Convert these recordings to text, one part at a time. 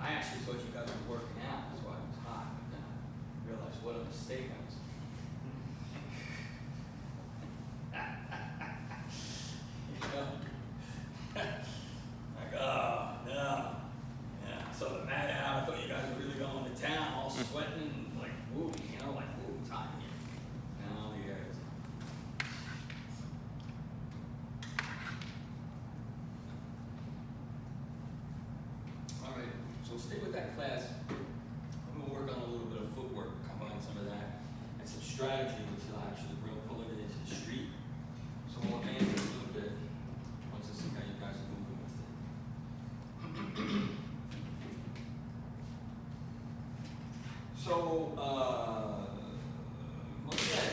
I actually thought you guys were working out, that's why it was hot, but then I realized what a mistake I was. You know? Like, oh, no. Yeah, so the mat out, I thought you guys were really going to town, all sweating, like, woo, you know, like, woo, it's hot here. No, the air is. All right, so stay with that class. I'm gonna work on a little bit of footwork, combine some of that, and some strategy until I actually pull it into the street. So we'll advance it a little bit once I see how you guys are moving with it. So, okay.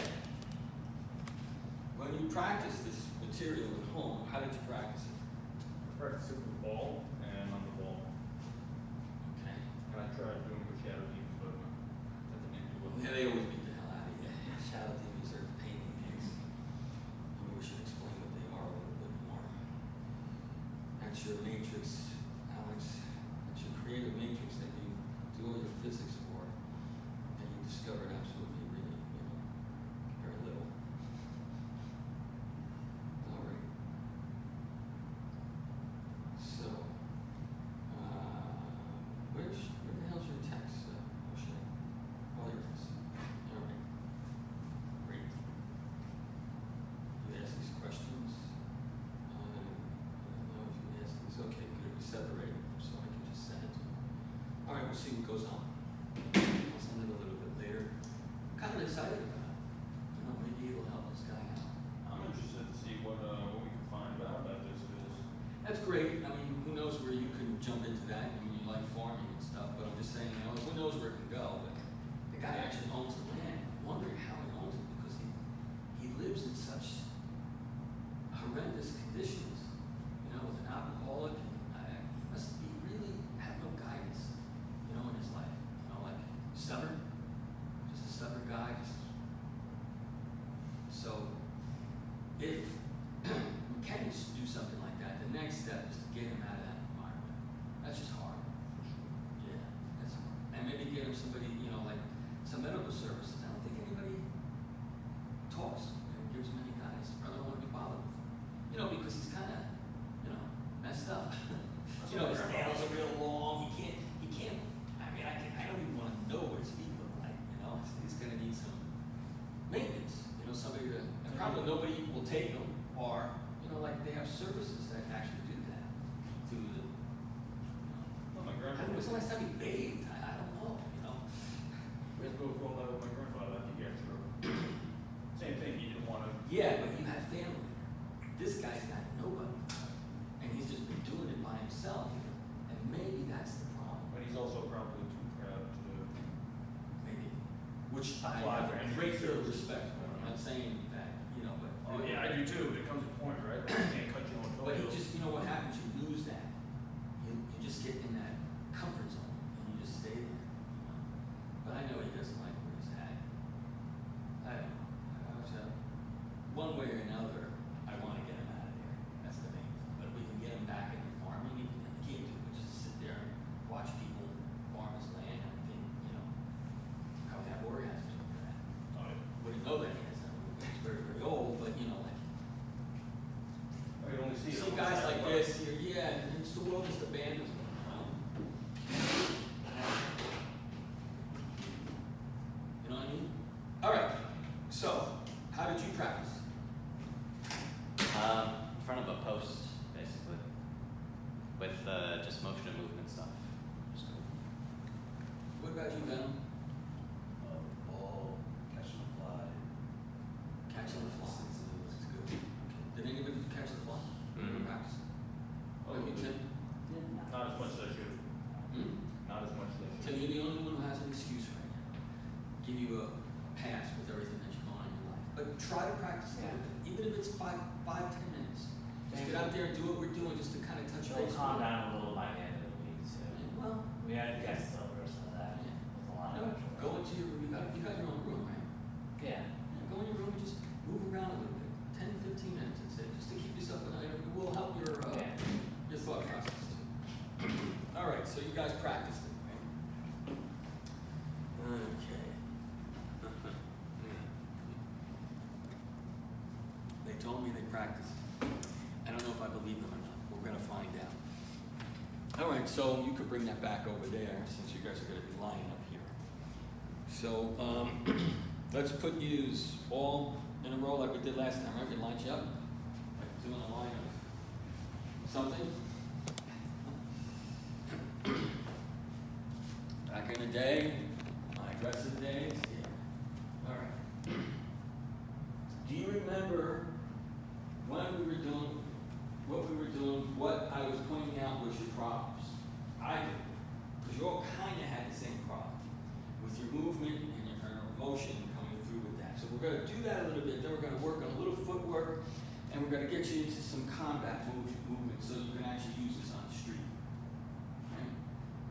When you practice this material at home, how did you practice it? I practice it with the ball and on the ball. Okay. And I tried doing it with shadow teams, but that didn't do well. Yeah, they always beat the hell out of you. Shadow DBs are a pain in the ass. Maybe we should explain what they are a little bit more. That's your matrix, Alex. That's your creative matrix that you do all your physics for, and you discovered absolutely really, very little. All right. So, where the hell's your text, O'Shea? Oh, there it is. All right. Great. You ask these questions. I don't know if you ask these. Okay, good. We separated them, so I can just send it to you. All right, we'll see what goes on. I'll send it a little bit later. I'm kind of excited about it. Maybe it'll help this guy out. I'm interested to see what we can find out about this. That's great. I mean, who knows where you can jump into that? I mean, you like farming and stuff, but I'm just saying, who knows where it can go? But the guy actually owns the land. I'm wondering how he owns it because he lives in such horrendous conditions. With an alcoholic, he must be really have no guidance, in his life. Like stubborn, just a stubborn guy. So if we can do something like that, the next step is to get him out of that environment. That's just hard. Yeah, that's hard. And maybe get him somebody, like some medical services. I don't think anybody talks and gives him any guidance. I don't want to be bothered with him. Because he's kind of, messed up. His nails are real long. He can't. I mean, I don't even want to know what his feet look like. He's going to need some maintenance. Somebody to, and probably nobody will take him, or like they have services that actually do that. Through the. Well, my grandfather. When's the last time he bathed? I don't know. We had to go through all that with my grandfather. I think he had stroke. Same thing. He didn't want to. Yeah, but you have family. This guy's got nobody, and he's just been doing it by himself. And maybe that's the problem. But he's also probably too proud to. Maybe. Which I Apply have for any great deal of services. respect for. I'm not saying that, but. Oh yeah, I do too. There comes a point, right? Where you can't cut your own But toenails. you just, what happens? You lose that. You just get in that comfort zone, and you just stay there. But I know he doesn't like where he's at. I don't know. So, one way or another, I want to get him out of there. That's the main thing. But we can get him back into farming. He can't do it. Just sit there and watch people farm his land. I think, probably have orgasms over that. Oh, yeah. Wouldn't know that he has that. He's very, very old, but I can only see it see on guys one like side. this here, yeah, and it's the world just abandons them. You know what I mean? All right. So, how did you practice? In front of a post, basically, with just motion and movement stuff. What about you, Venom? Ball, catching a fly. Catching the fly. That's good. Okay. Did anybody catch the fly? Mhm. Practice. Oh, What about you, Tim? Not as much as I should. Hmm? Not as much as I Tim, should. you're the only one who has an excuse right now. Give you a pass with everything that you're going on in your life. But try to practice it, even if it's 5, 10 minutes. Just get out there and do what we're doing just to kind of touch It'll base. calm with it. down a little by the end of the week too. Well, We had guest over, so that Yeah. was a lot no, of extra go work. into your room. You got your own room, right? Yeah. Yeah, go in your room and just move around a little bit. 10, 15 minutes, that's it. Just to keep yourself in. It will help your thought process too. All right, so you guys guys practiced it, right? Okay. They told me they practiced. I don't know if I believe them or not. We're gonna find out. All right, so you could bring that back over there since you guys are gonna be lining up here. So let's put yous all in a row like we did last time, right? We lined you up, like doing a line of something. Back in the day, my aggressive days, yeah. All right. Do you remember when we were doing what we were doing? What I was pointing out was your problems. I did, because you all kind of had the same problem with your movement and your motion coming through with that. So we're going to do that a little bit. Then we're going to work on a little footwork, and we're going to get you into some combat movement so you can actually use this on the street. Okay?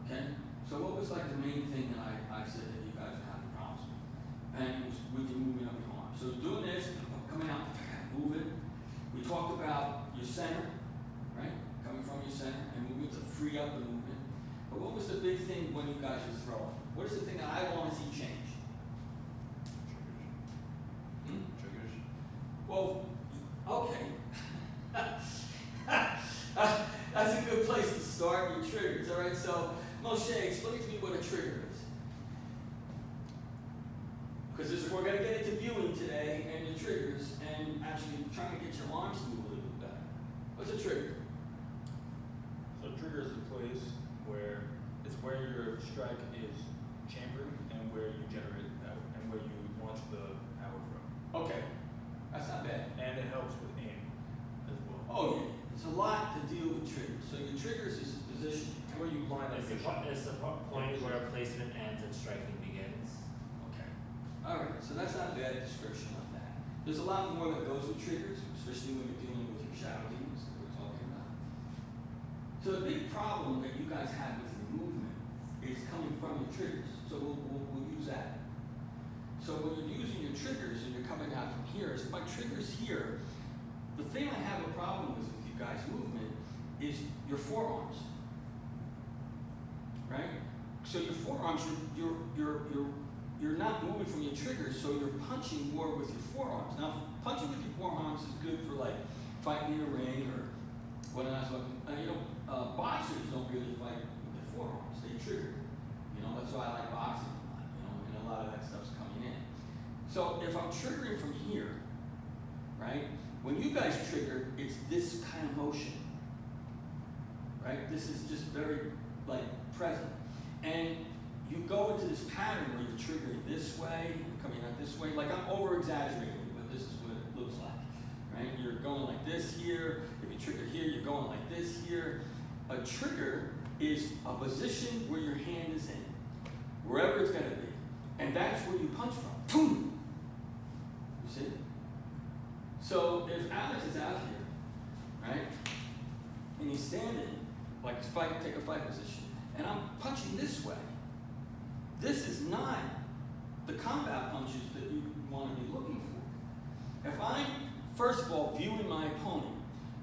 Okay? So what was like the main thing that I said that you guys were having problems with? And it was with your moving of your arm. So doing this, coming out, moving. We talked about your center, right? Coming from your center and moving to free up the movement. But what was the big thing when you guys were throwing? What is the thing that I want to see change? Triggers. Well, okay. That's a good place to start, your triggers, all right? So, Moshe, explain to me what a trigger is. Because we're going to get into viewing today and the triggers and actually trying to get your arms to move a little bit better. What's a trigger? So trigger is a place where it's where your strike is chambered and where you generate power and where you launch the power from. Okay, that's not bad. And it helps with aim as well. Oh yeah, there's a lot to deal with triggers. So your triggers is position. It's where you line up It's your shot. the point where placement ends and striking begins. Okay. All right, so that's not a bad description of that. There's a lot more that goes with triggers, especially when you're dealing with your shadow demons that we're talking about. So the big problem that you guys have with your movement is coming from your triggers. So we'll use that. So when you're using your triggers and you're coming out from here, so my triggers here, the thing I have a problem with you guys' movement is your forearms. Right? So your forearms, you're not moving from your triggers, so you're punching more with your forearms. Now, punching with your forearms is good for like fighting in a ring or what else. Boxers don't really fight with their forearms; they trigger. That's why I like boxing a lot. And a lot of that stuff's coming in. So if I'm triggering from here, right? When you guys trigger, it's this kind of motion, right? This is just very present, and you go into this pattern where you're triggering this way, you're coming out this way. Like I'm over exaggerating, but this is what it looks like, right? You're going like this here. If you trigger here, you're going like this here. A trigger is a position where your hand is in, wherever it's going to be, and that's where you punch from. Boom. You see? So if Alex is out here, right, and he's standing like take a fight position, and I'm punching this way, this is not the combat punches that you want to be looking for. If I'm, first of all, viewing my opponent,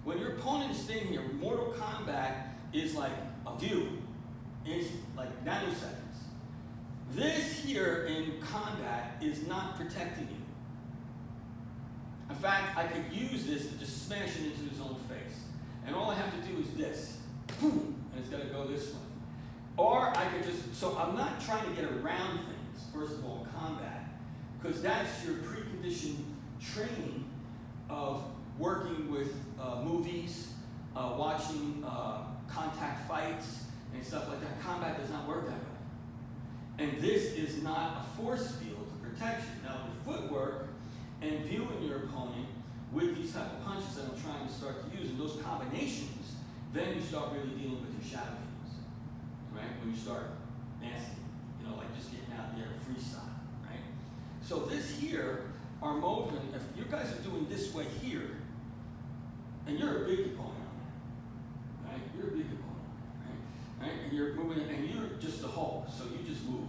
when your opponent is standing here, Mortal Kombat is like a view. It's like nanoseconds. This here in combat is not protecting you. In fact, I could use this to just smash it into his own face. And all I have to do is this. Boom! And it's going to go this way. Or I could just, so I'm not trying to get around things, first of all, combat, because that's your preconditioned training of working with movies, watching contact fights, and stuff like that. Combat does not work that way. And this is not a force field to protect you. Now, the footwork and viewing your opponent with these type of punches that I'm trying to start to use, and those combinations, then you start really dealing with your shadow demons, right? When you start nasty, like just getting out there freestyle, right? So this here, our movement, if you guys are doing this way here, and you're a big opponent on that, right? You're a big opponent, right? And you're moving, and you're just a Hulk, so you just move,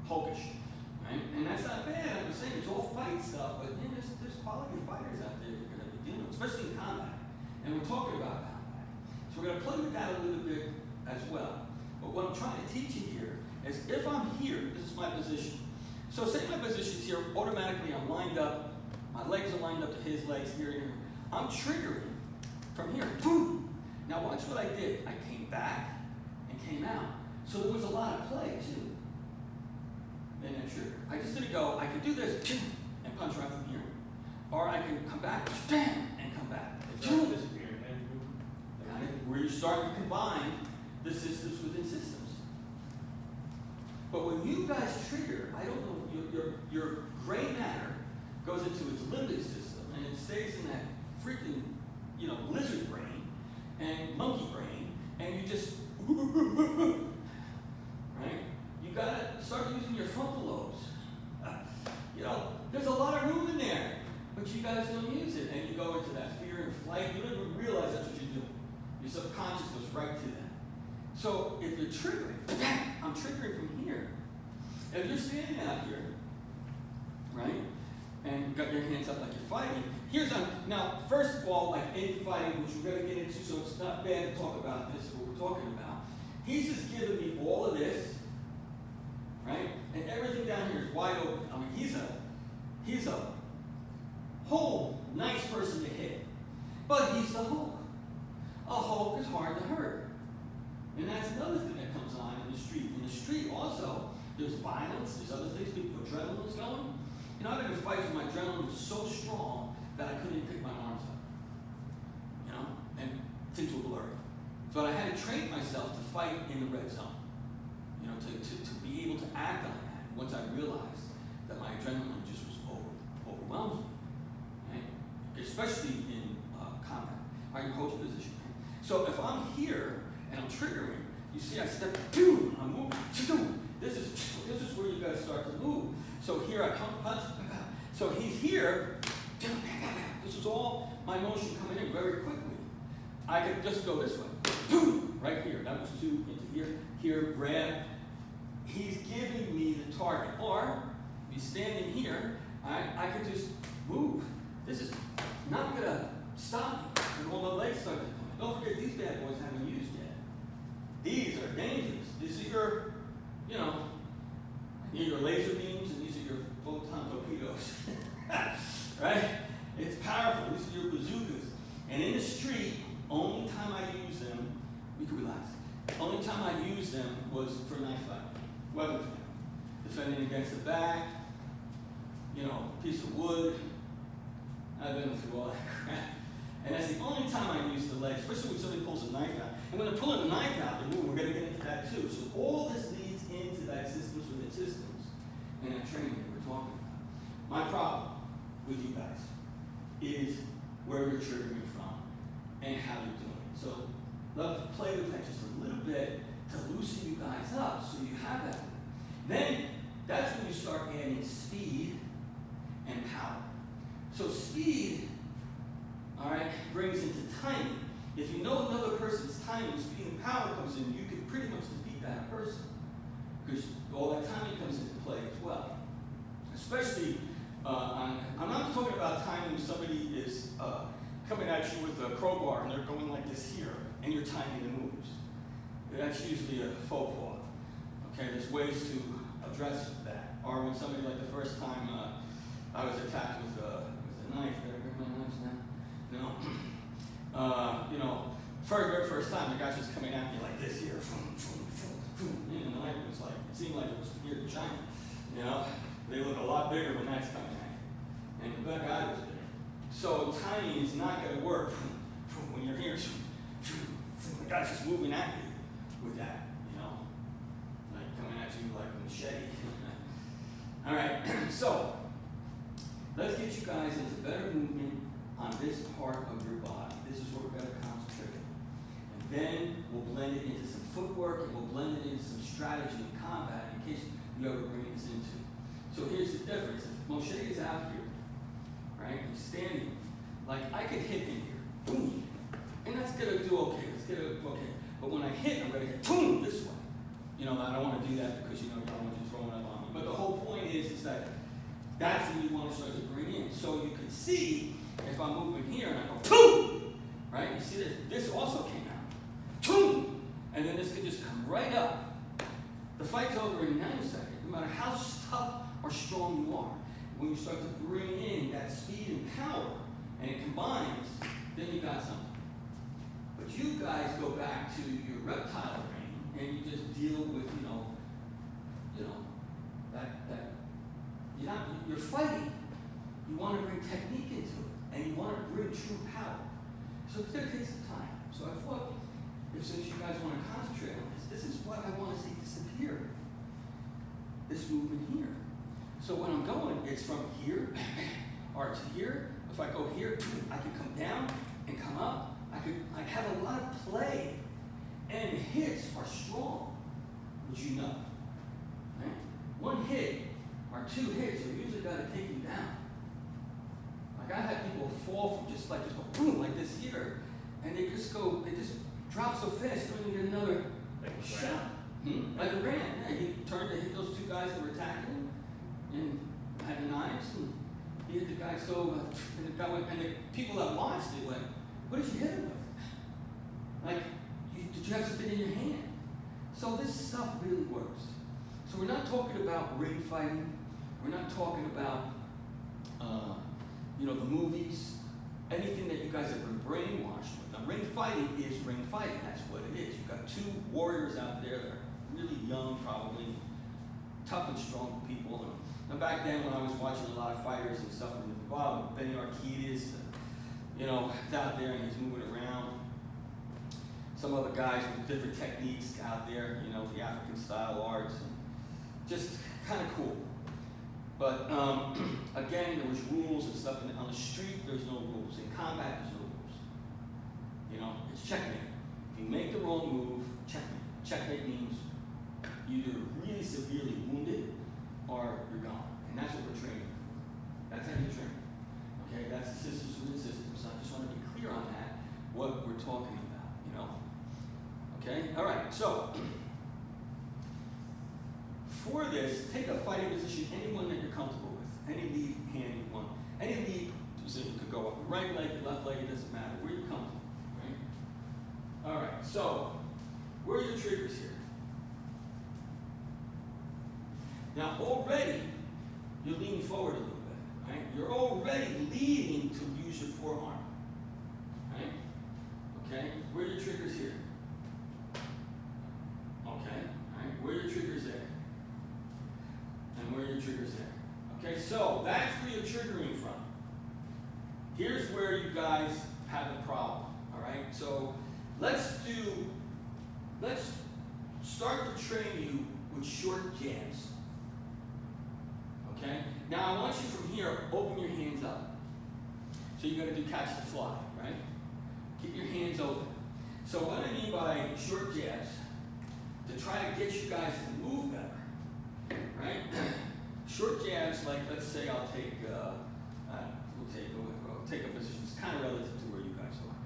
Hulkish, right? And that's not bad. I'm saying it's all fight stuff, but there's quality fighters out there you're going to be dealing with, especially in combat. And we're talking about combat. So we're going to play with that a little bit as well. But teach you here is if I'm here, this is my position. So say my position's here, automatically I'm lined up, my legs are lined up to his legs here and here. I'm triggering from here. Boom! Now watch what I did. I came back and came out. So there was a lot of play too. And then trigger. I just didn't go, I could do this and punch right from here. Or I can come back, bam, and come back. Is that disappearing hand movement? Where you start to combine the systems within systems. But when you guys trigger, I don't know, your gray matter goes into its limbic system and it stays in that freaking, lizard brain and monkey brain, and you just, right? You gotta start using your frontal lobes. There's a lot of room in there, but you guys don't use it, and you go into that fear and flight. You don't even realize that's what you're doing. Your subconscious goes right to that. So if you're triggering, I'm triggering from here. If you're standing out here, right, and you've got your hands up like you're fighting, now, first of all, like in fighting, which we're going to get into, so it's not bad to talk about this, what we're talking about. He's just giving me all of this, right, and everything down here is wide open. I mean, he's a whole nice person to hit, but he's the Hulk. A Hulk is hard to hurt. And that's another thing that comes on in the street. In the street also, there's violence, there's other things, adrenaline's going. I've been in fights where my adrenaline was so strong that I couldn't even pick my arms up. And things were blurry. So I had to train myself to fight in the red zone. To be able to act on that once I realized that my adrenaline just was overwhelmed me. Right? Especially in combat. Are you coach position? So if I'm here and I'm triggering, you see I step, boom, I'm moving, this is where you guys start to move. So here I come, punch, so he's here, this is all my motion coming in very quickly. I could just go this way, boom, right here, that was 2 into here, grab. He's giving me the target. Or, if he's standing here, I could just move. This is not gonna stop me, and all the legs start to come in. Don't forget, these bad boys haven't used yet. These are dangerous. These are your laser beams, and these are your photon torpedoes. Right? It's powerful. These are your bazookas. And in the street, only time I use them, we can relax. Only time I use them was for knife fight, weapon fight, defending against the back, piece of wood. I've been through all that crap. And that's the only time I use the legs, especially when somebody pulls a knife out. And when they're pulling a knife out, they move. We're going to get into that too. So all this leads into that systems within systems and that training that we're talking about. My problem with you guys is where you're triggering from and how you're doing it. So let's play with that just a little bit to loosen you guys up so you have that. Then that's when you start adding speed and power. So speed, all right, brings into timing. If you know another person's timing, speed and power comes in, you can pretty much defeat that person. Because all that timing comes into play as well. Especially, I'm not talking about timing somebody is coming at you with a crowbar and they're going like this here, and you're timing the moves. That's usually a faux pas. Okay, there's ways to address that. Or when somebody, like the first time I was attacked with a knife, did I grab my knives now? No. Very first time, the guy's just coming at me like this here. And the knife was like, it seemed like it was here to China. They look a lot bigger when that's coming at you. And the guy was there. So timing is not going to work when you're here. The guy's just moving at you with that, like coming at you like a machete. All right, so let's get you guys into better movement on this part of your body. This is what we're going to concentrate on. And then we'll blend it into some footwork, and we'll blend it into some strategy in combat in case you ever bring this into. So here's the difference. If Moshe is out here, right, he's standing, like I could hit him here, boom, and that's going to do okay. It's going to do okay. But when I hit, I'm going to hit, boom, this way. I don't want to do that because, I don't want you throwing it on me. But the whole point is that that's what you want to start to bring in. So you can see, if I'm moving here and I go, boom, right? You see this also came out, boom, and then this could just come right up The fight's over in a nanosecond, no matter how tough or strong you are. When you start to bring in that speed and power, and it combines, then you got something. But you guys go back to your reptile brain, and you just deal with, you're fighting. You want to bring technique into it, and you want to bring true power. So it's going to take some time. So I thought, since you guys want to concentrate on this is what I want to see disappear. This movement here. So when I'm going, it's from here, or to here. If I go here, I can come down and come up. I have a lot of play, and hits are strong, which you know. Right? One hit or two hits are usually going to take you down. Like I had people fall from just go boom like this here, and they just drop so fast you don't even get another shot. Like a ram. Yeah, he turned to hit those two guys that were attacking him, and had the knives, and he hit the guy and the guy went, and the people that watched it went, "What did you hit him with? Like, did you have something in your hand?" So this stuff really works. So we're not talking about ring fighting. We're not talking about, the movies, anything that you guys have been brainwashed with. Now, ring fighting is ring fighting. That's what it is. You've got two warriors out there that are really young, probably tough and strong people. And back then, when I was watching a lot of fighters and stuff, involved with Benny Arquidez, he's out there and he's moving around. Some other guys with different techniques out there, the African style arts, and just kind of cool. But again, there was rules and stuff. And on the street, there's no rules. In combat, there's no rules. It's checkmate. If you make the wrong move, checkmate. Checkmate means either really severely wounded or you're gone. And that's what we're training for. That's how you train. Okay, that's the systems within systems. So I just want to be clear on that, what we're talking about, Okay, all right, so for this, take a fighting position, anyone that you're comfortable with, any lead hand you want. Any lead position could go up your right leg, your left leg, it doesn't matter, where you're comfortable, right? All right, so where are your triggers here? Now already, you're leaning forward a little bit, right? You're already leading to use your forearm, right? Okay, where are your triggers here? Okay, all right, where are your triggers there? And where are your triggers there? Okay, so that's where you're triggering from. Here's where you guys have the problem, all right? So let's start to train you with short jabs. Okay? Now I want you from here, open your hands up. So you're going to do catch the fly, right? Keep your hands open. So what I mean by short jabs, to try to get you guys to move better, right? Short jabs, like let's say I'll take, we'll take a position. It's kind of relative to where you guys are.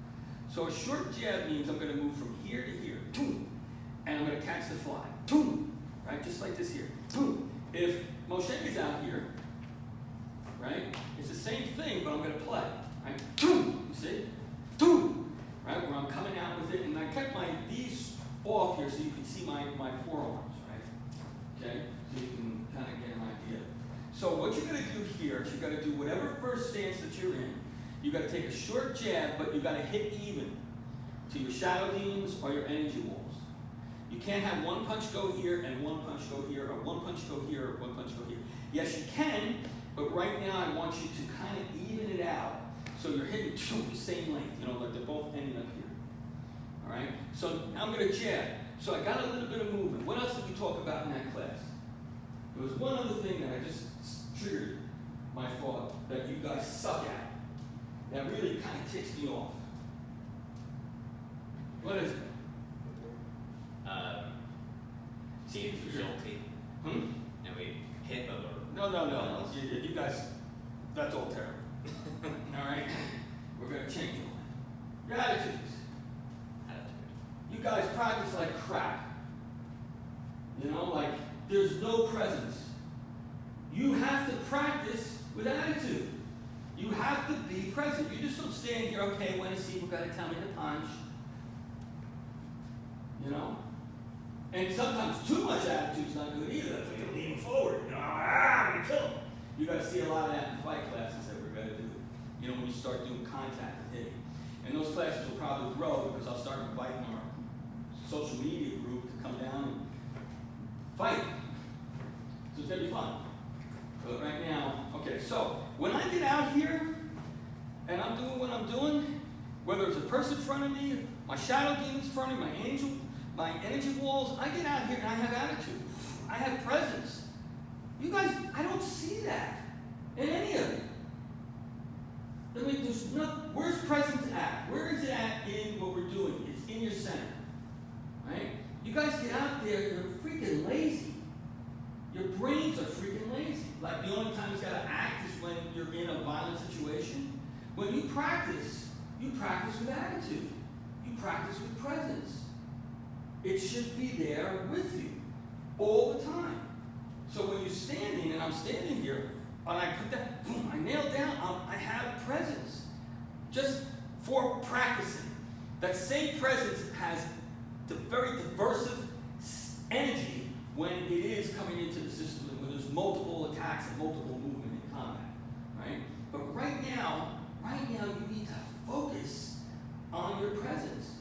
So a short jab means I'm going to move from here to here, and I'm going to catch the fly, right? Just like this here, If Moshe is out here, right? It's the same thing, but I'm going to play, right? You see? Right? Where I'm coming out with it, and I kept these off here so you can see my forearms, right? Okay? So you can kind of get an idea. So what you're going to do here is you've got to do whatever first stance that you're in. You've got to take a short jab, but you've got to hit even to your shadow demons or your energy walls. You can't have one punch go here and one punch go here, or one punch go here or one punch go here. Yes, you can, but right now I want you to kind of even it out so you're hitting the same length, like they're both ending up here. All right? So now I'm going to jab. So I got a little bit of movement. What else did we talk about in that class? There was one other thing that I just triggered my thought that you guys suck at. That really kind of ticks me off. What is it? Team guilty. And we hit them or No. You guys, that's all terrible. All right? We're going to change it. Your attitudes. You guys practice like crap. Like there's no presence. You have to practice with attitude. You have to be present. You just don't stand here, okay, when is Sifu got to tell me to punch? And sometimes too much attitude's not good either. That's why you're leaning forward. You know, I'm gonna kill him. You gotta see a lot of that in fight classes that we're gonna do. You know, when you start doing contact and hitting. And those classes will probably grow because I'll start inviting our social media group to come down and fight. So it's gonna be fun. But right now, okay, so when I get out here and I'm doing what I'm doing, whether it's a person in front of me, my shadow demons in front of me, my energy walls, I get out here and I have attitude. I have presence. You guys, I don't see that in any of it. I mean, there's no, where's presence at? Where is it at in what we're doing? It's in your center, right? You guys get out there, you're freaking lazy. Your brains are freaking lazy. Like the only time you gotta act is when you're in a violent situation. When you practice with attitude. You practice with presence. It should be there with you all the time. So when you're standing, and I'm standing here, and I put that, boom, I nail down, I have presence. Just for practicing. That same presence has the very diversive energy when it is coming into the system, when there's multiple attacks and multiple movement in combat, right? But right now you need to focus on your presence.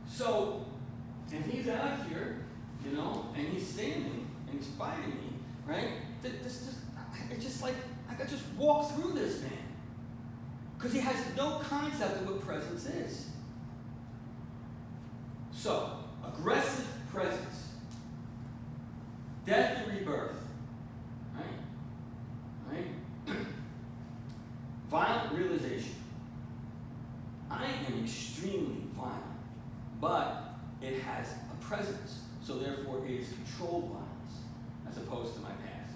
So, and he's out here, you know, and he's standing, and he's fighting me, right? It's just like, I could just walk through this man. Because he has no concept of what presence is. So, aggressive presence. Death and rebirth. Right? Violent realization. I am extremely violent, but it has a presence. So therefore, it is controlled violence, as opposed to my past.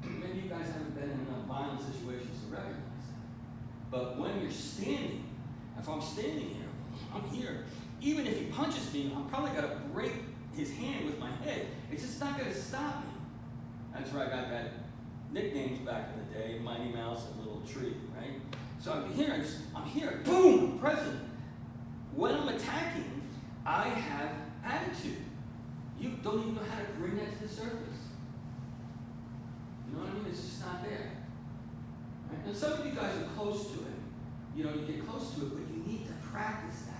Maybe you guys haven't been in enough violent situations to recognize that. But when you're standing, if I'm standing here, I'm here. Even if he punches me, I'm probably going to break his hand with my head. It's just not going to stop me. That's where I got that nicknames back in the day, Mighty Mouse and Little Tree, right? So I'm here, boom, I'm present. When I'm attacking, I have attitude. You don't even know how to bring that to the surface. You know what I mean? It's just not there. Right? And some of you guys are close to it. You know, you get close to it, but you need to practice that.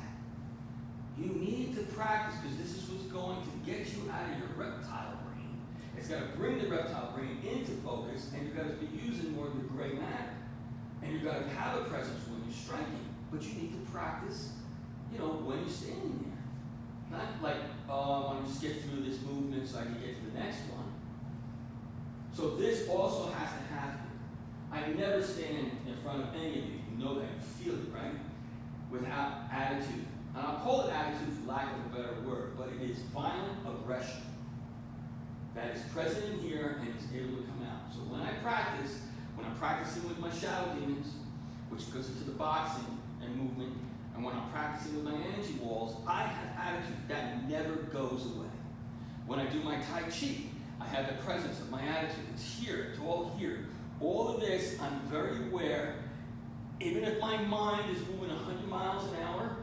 You need to practice because this is what's going to get you out of your reptile brain. It's got to bring the reptile brain into focus, and you've got to be using more of your gray matter. And you've got to have a presence when you're striking, but you need to practice, you know, when you're standing there. Not like, oh, I want to just get through this movement so I can get to the next one. So this also has to happen. I never stand in front of any of you. You know that. You feel it, right? Without attitude. And I'll call it attitude for lack of a better word, but it is violent aggression that is present in here and is able to come out. So when I practice, when I'm practicing with my shadow demons, which goes into the boxing and movement, and when I'm practicing with my energy walls, I have attitude that never goes away. When I do my Tai Chi, I have the presence of my attitude. It's here, it's all here. All of this, I'm very aware, even if my mind is moving 100 miles an hour,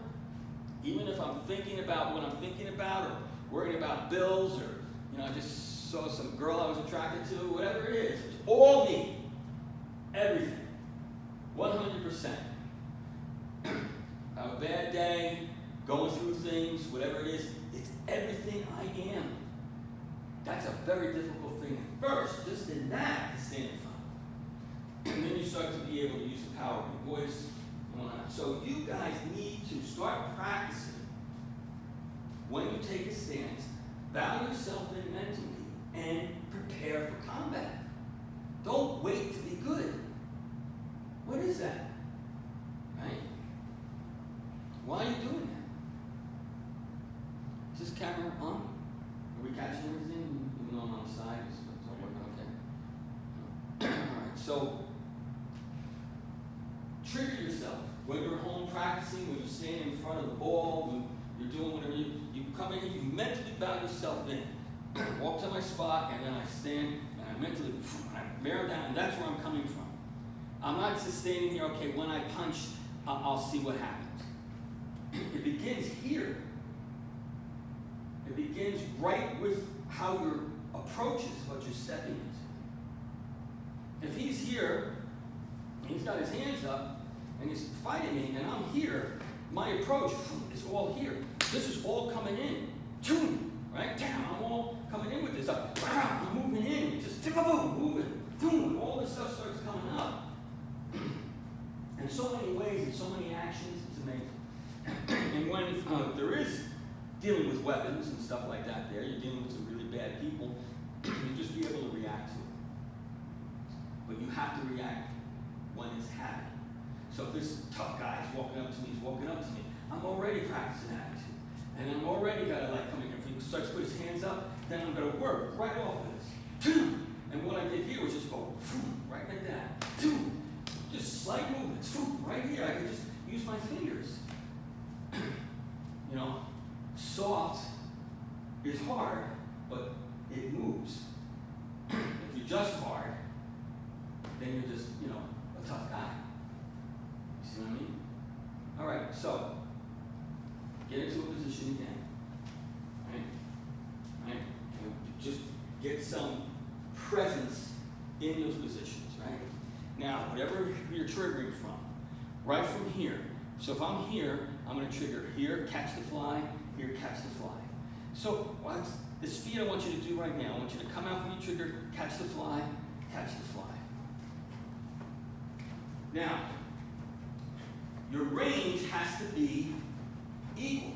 even if I'm thinking about what I'm thinking about, or worrying about bills, or, you know, I just saw some girl I was attracted to, whatever it is, it's all me. Everything. 100%. I have a bad day, going through things, whatever it is, it's everything I am. That's a very difficult thing at first, just in that, to stand in front. And then you start to be able to use the power of your voice and whatnot. So you guys need to start practicing when you take a stance, bow yourself in mentally, and prepare for combat. Don't wait to be good. What is that? Right? Why are you doing that? Is this camera on? Are we catching everything? Even though I'm on the side, it's all working okay. Alright, so trigger yourself. When you're home practicing, when you're standing in front of the ball, when you're doing whatever, you come in here, you mentally bow yourself in. Walk to my spot, and then I stand, and I mentally, I bear down, and that's where I'm coming from. I'm not just standing here, okay, when I punch, I'll see what happens. It begins here. It It begins right with how your approach is, what you're stepping into. If he's here, and he's got his hands up, and he's fighting me, and I'm here, my approach is all here. This is all coming in. Right? Damn, I'm all coming in with this. I'm moving in, just moving. Boom, all this stuff starts coming up. In so many ways, in so many actions, it's amazing. And when there is dealing with weapons and stuff like that there, you're dealing with some really bad people, you just be able to react to it. But you have to react when it's happening. So if this tough guy is walking up to me, I'm already practicing attitude. And I'm already got to coming in. If he starts to put his hands up, then I'm going to work right off of this. And what I did here was just go right like that. Just slight movements. Right here, I could just use my fingers. Soft is hard, but it moves. If you're just hard, then you're just, a tough guy. You see what I mean? All right, so get into a position again. Right? And just get some presence in those positions, right? Now, whatever you're triggering from, right from here. So if I'm here, I'm going to trigger here, catch the fly, here, catch the fly. So what's the speed I want you to do right now? I want you to come out from your trigger, catch the fly, catch the fly. Now, your range has to be equal,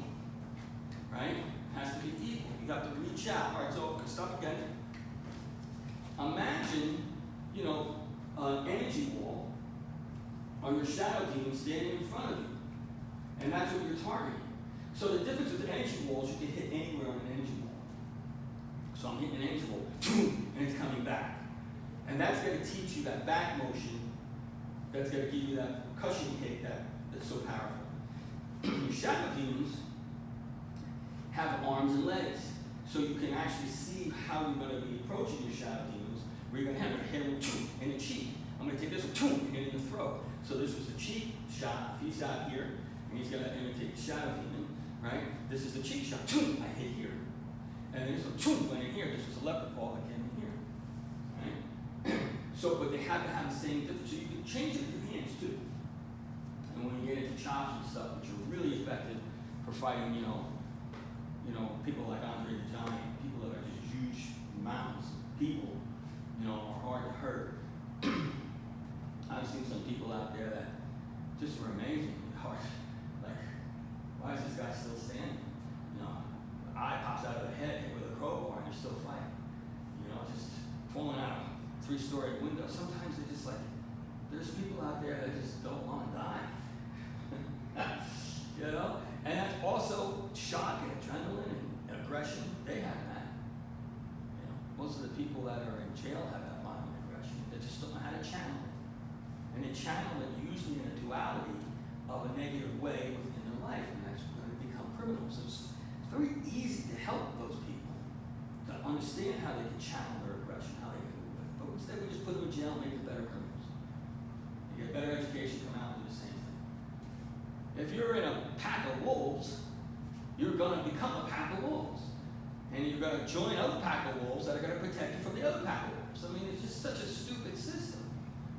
right? Has to be equal. You have to reach out. All right, so stop again. Imagine, an energy wall or your shadow demon standing in front of you. And that's what you're targeting. So the difference with the energy wall is you can hit anywhere on an energy wall. So I'm hitting an energy wall, and it's coming back. And that's going to teach you that back motion. That's going to give you that cushion hit that's so powerful. Your shadow demons have arms and legs. So you can actually see how you're going to be approaching your shadow demons. Where you're going to hit him in the cheek. I'm going to take this one, hit in the throat. So this was the cheek shot. If he's out here, and he's going to imitate the shadow demon, right? This is the cheek shot. I hit here. And then this one, went in here. This was a leopard paw that came in here. Right? So, but they have to have the same difference. So you can change it with your hands too. And when you get into chops and stuff, which are really effective for fighting, people like Andre the Giant, people that are just huge mountains of people, are hard to hurt. I've seen some people out there that just were amazing. Hard, why is this guy still standing? The eye pops out of the head with a crowbar and you're still fighting. Just falling out of a 3-story window. Sometimes they just there's people out there that just don't want to die. And that's also shock and adrenaline and aggression. They have that. Most of the people that are in jail have that violent aggression. They just don't know how to channel it. And they channel it usually in a duality of a negative way within their life, and that's when they become criminals. So it's very easy to help those people to understand how they can channel their aggression, how they can move it. But instead we just put them in jail and make them better criminals. You get better education, come out and do the same thing. If you're in a pack of wolves, you're going to become a pack of wolves. And you're going to join other pack of wolves that are going to protect you from the other pack of wolves. I mean, it's just such a stupid system.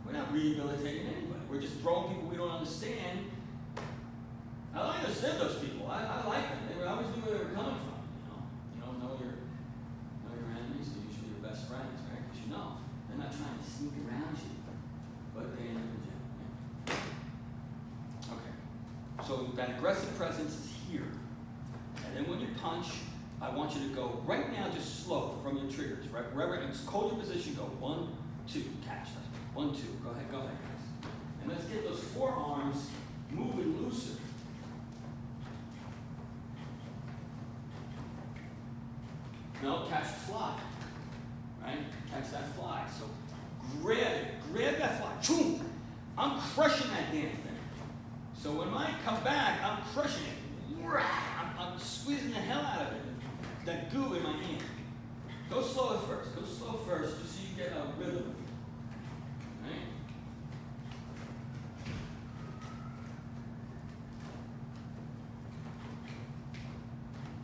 We're not rehabilitating anybody. We're just throwing people we don't understand. I understand those people. I like them. I always knew where they were coming from. You don't know your enemies. They're usually your best friends, right? Because they're not trying to sneak around you, but they end up in jail. Yeah. Okay. So that aggressive presence is here, and then when you punch, I want you to go right now, just slow from your triggers, right? Wherever it's hold your position, go 1, 2, catch. 1, 2. Go ahead, guys. And let's get those forearms moving looser. Now catch the fly, right? Catch that fly. So grab it, grab that fly. Boom! I'm crushing that damn thing. So when I come back, I'm crushing it. I'm squeezing the hell out of it. That goo in my hand. Go slow at first. Go slow first, just so you get a rhythm. Right?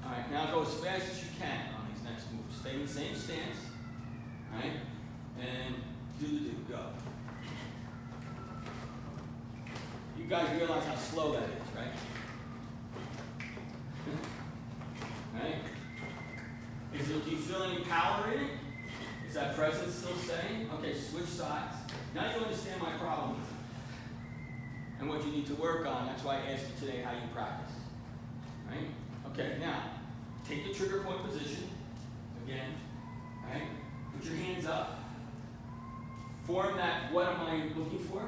All right. Now go as fast as you in the same stance, right? And do, go. You guys realize how slow that is, right? Right? Do you feel any power in it? Is that presence still staying? Okay, switch sides. Now you understand my problem and what you need to work on. That's why I asked you today how you practice. Right? Okay, now, take the trigger point position. Again, right? Put your hands up. Form that, what am I looking for?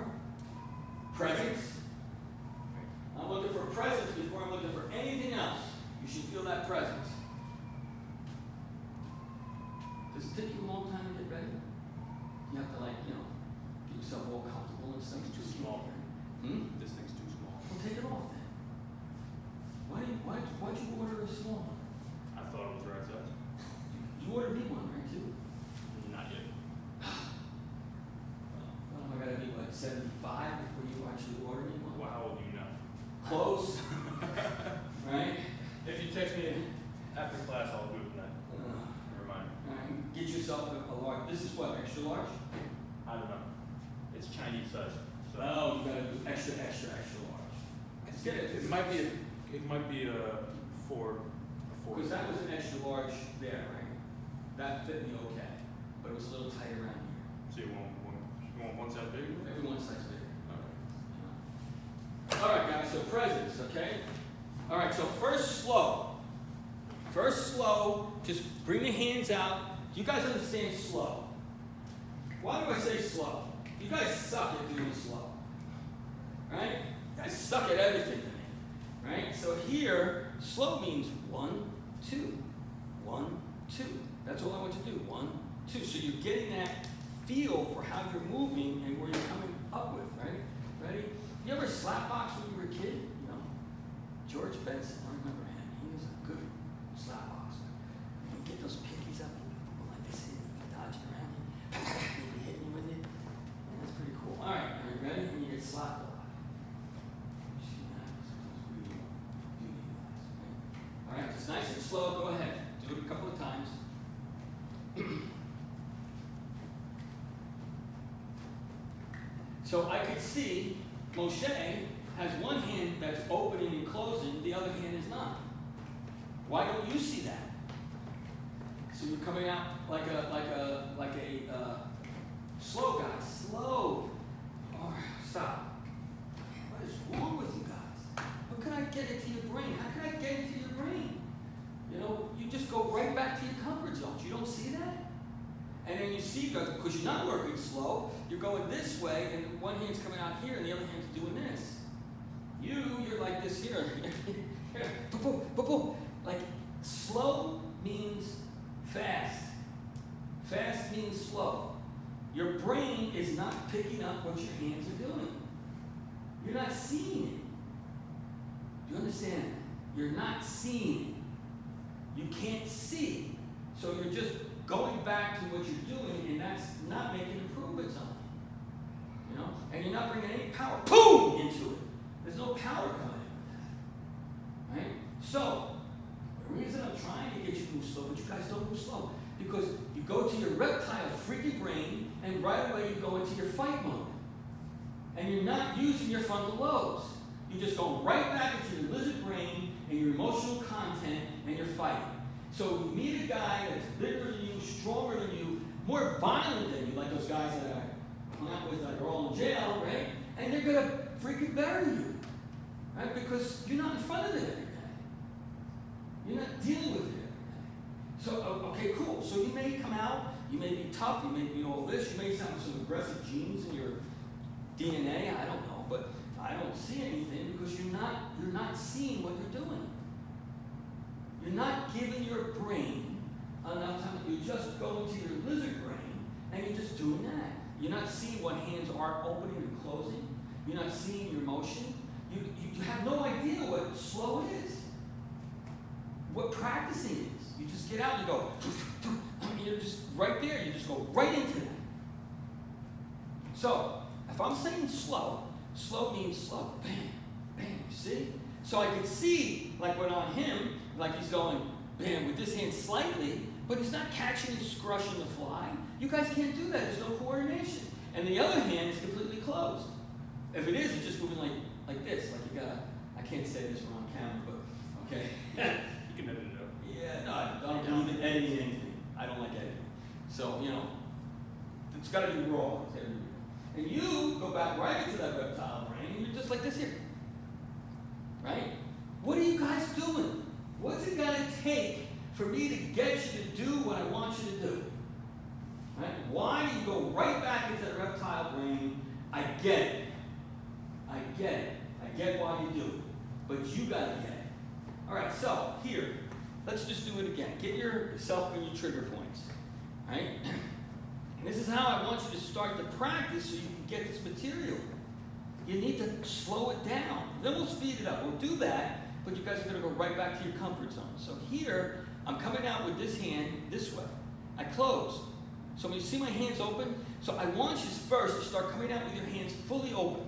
Presence. I'm looking for presence before I'm looking for anything else. You should feel that presence. Does it take you a long time to get ready? You have to get yourself all comfortable and stuff. It's too small. This thing's too small. Well, take it off then. Why'd you order a small one? I thought it was the right size. You ordered me one, right, too? Not yet. What am I gonna be, 75 before you actually order me one? Well, how old are you now? Close. Right? If you text me after class, I'll do it tonight. Never mind. Alright, get yourself a large. This is what, extra large? I don't know. It's Chinese size. So Oh, you gotta do extra large. Let's get it. it might be four. Because that was an extra large there, right? That fit me okay, but it was a little tight around here. So you want one size bigger? Everyone's size bigger. All right, guys. So presence, okay? All right. So first slow. Just bring the hands out. Do you guys understand slow? Why do I say slow? You guys suck at doing slow, right? You guys suck at everything to me, right? So here, slow means 1, 2, 1, 2. That's all I want you to do. 1, 2. So you're getting that feel for how you're moving and where you're coming up with, right? Ready? You ever slap box when you were a kid? You know, George Benson. I remember him. He was a good slap boxer. You get those pickies up and you go like this, and you dodge it around, and you hit me with it. And that's pretty cool. All right, are you ready? And you get slapped a lot. All right, just nice and slow. Go ahead. Do it a couple of times. So I could see Moshe has one hand that's opening and closing, the other hand is not. Why don't you see that? So you're coming out like a slow guy. Slow. All right, stop. What is wrong with you guys? How can I get into your brain? How can I get into your brain? You know, you just go right back to your comfort zones. You don't see that? And then you see, because you're not working slow, you're going this way, and one hand's coming out here, and the other hand's doing this. You're like this here. Boom, boom, boom, boom. Like, slow means fast. Fast means slow. Your brain is not picking up what your hands are doing. You're not seeing it. Do you understand? You're not seeing it. You can't see. So you're just going back to what you're doing, and that's not making improvements on it. You know? And you're not bringing any power, boom, into it. There's no power coming in with that. Right? So, the reason I'm trying to get you to move slow, but you guys don't move slow, because you go to your reptile freaky brain, and right away you go into your fight mode. And you're not using your frontal lobes. You're just going right back into your lizard brain and your emotional content, and you're fighting. So you meet a guy that's bigger than you, stronger than you, more violent than you, like those guys that I hung out with that are all in jail, right? And they're going to freaking bury you, right? Because you're not in front of it every day. You're not dealing with it every day. So, okay, cool. So you may come out, you may be tough, you may be all this, you may have some aggressive genes in your DNA, I don't know, but I don't see anything because you're not seeing what you're doing. You're not giving your brain enough time. You just go into your lizard brain and you're just doing that. You're not seeing what hands are opening and closing. You're not seeing your motion. You have no idea what slow is, what practicing is. You just get out and you go, you're just right there. You just go right into that. So, if I'm saying slow, slow means slow. Bam, bam, you see? So I could see, like when on him, like he's going, bam, with this hand slightly, but he's not catching and scrushing the fly. You guys can't do that. There's no coordination. And the other hand is completely closed. If it is, it's just moving like this. Like you gotta, I can't say this on camera, but okay. You can edit it out. Yeah, no, I don't believe in editing anything. I don't like editing. So, it's gotta be raw. It's gotta be real. And you go back right into that reptile brain, and you're just like this here. Right? What are you guys doing? What's it gonna take for me to get you to do what I want you to do? Right? Why do you go right back into the reptile brain? I get it. I get it. I get why you do it. But you gotta get it. Alright, so here, let's just do it again. Get yourself in your trigger points. Right? And this is how I want you to start to practice so you can get this material. You need to slow it down. Then we'll speed it up. We'll do that, but you guys are going to go right back to your comfort zone. So here, I'm coming out with this hand this way. I close. So when you see my hands open, so I want you first to start coming out with your hands fully open.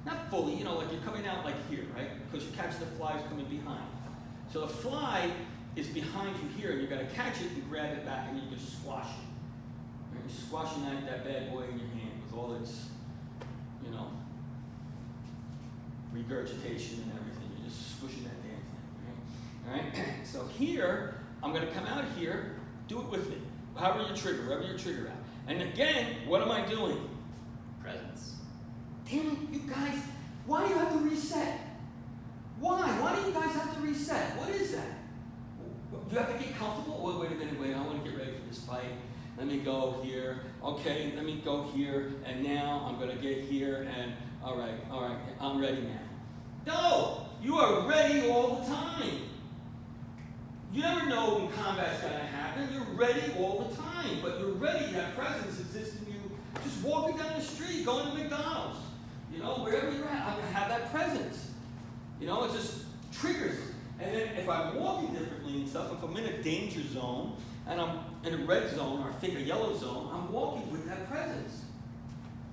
Not fully, like you're coming out like here, right? Because you're catching the flies coming behind. So the fly is behind you here, and you're going to catch it and grab it back, and you can squash it. Right? You're squashing that bad boy in your hand with all its, regurgitation and everything. You're just squishing that damn thing. Right? All right? So here, I'm going to come out here. Do it with me. Wherever your trigger at. And again, what am I doing? Presence. Damn it, you guys, why do you have to reset? Why? Why do you guys have to reset? What is that? You have to get comfortable? Wait a minute, I want to get ready for this fight. Let me go here. Okay, let me go here. And now I'm going to get here. And all right, I'm ready now. No, you are ready all the time. You never know when combat's going to happen. You're ready all the time. But you're ready. That presence exists in you. Just walking down the street, going to McDonald's. Wherever you're at, I have that presence. It just triggers. And then if I'm walking differently and stuff, if I'm in a danger zone, and I'm in a red zone, or I think a yellow zone, I'm walking with that presence.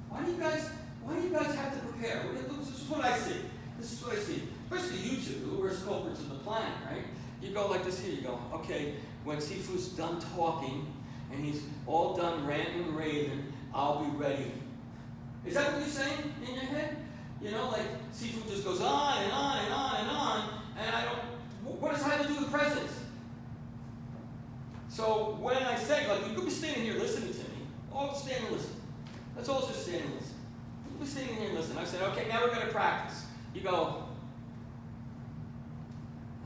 Why do you guys have to prepare? This is what I see. Especially you two, who are culprits of the planet, right? You go like this here, you go, okay, when Sifu's done talking, and he's all done ranting and raving, I'll be ready. Is that what you're saying in your head? Like Sifu just goes on and on and on and on, and I don't, what does that have to do with presence? So when I say, you could be standing here listening to me, all stand and listen. Let's all just stand and listen. You could be standing here and listen. I said, okay, now we're going to practice. You go, all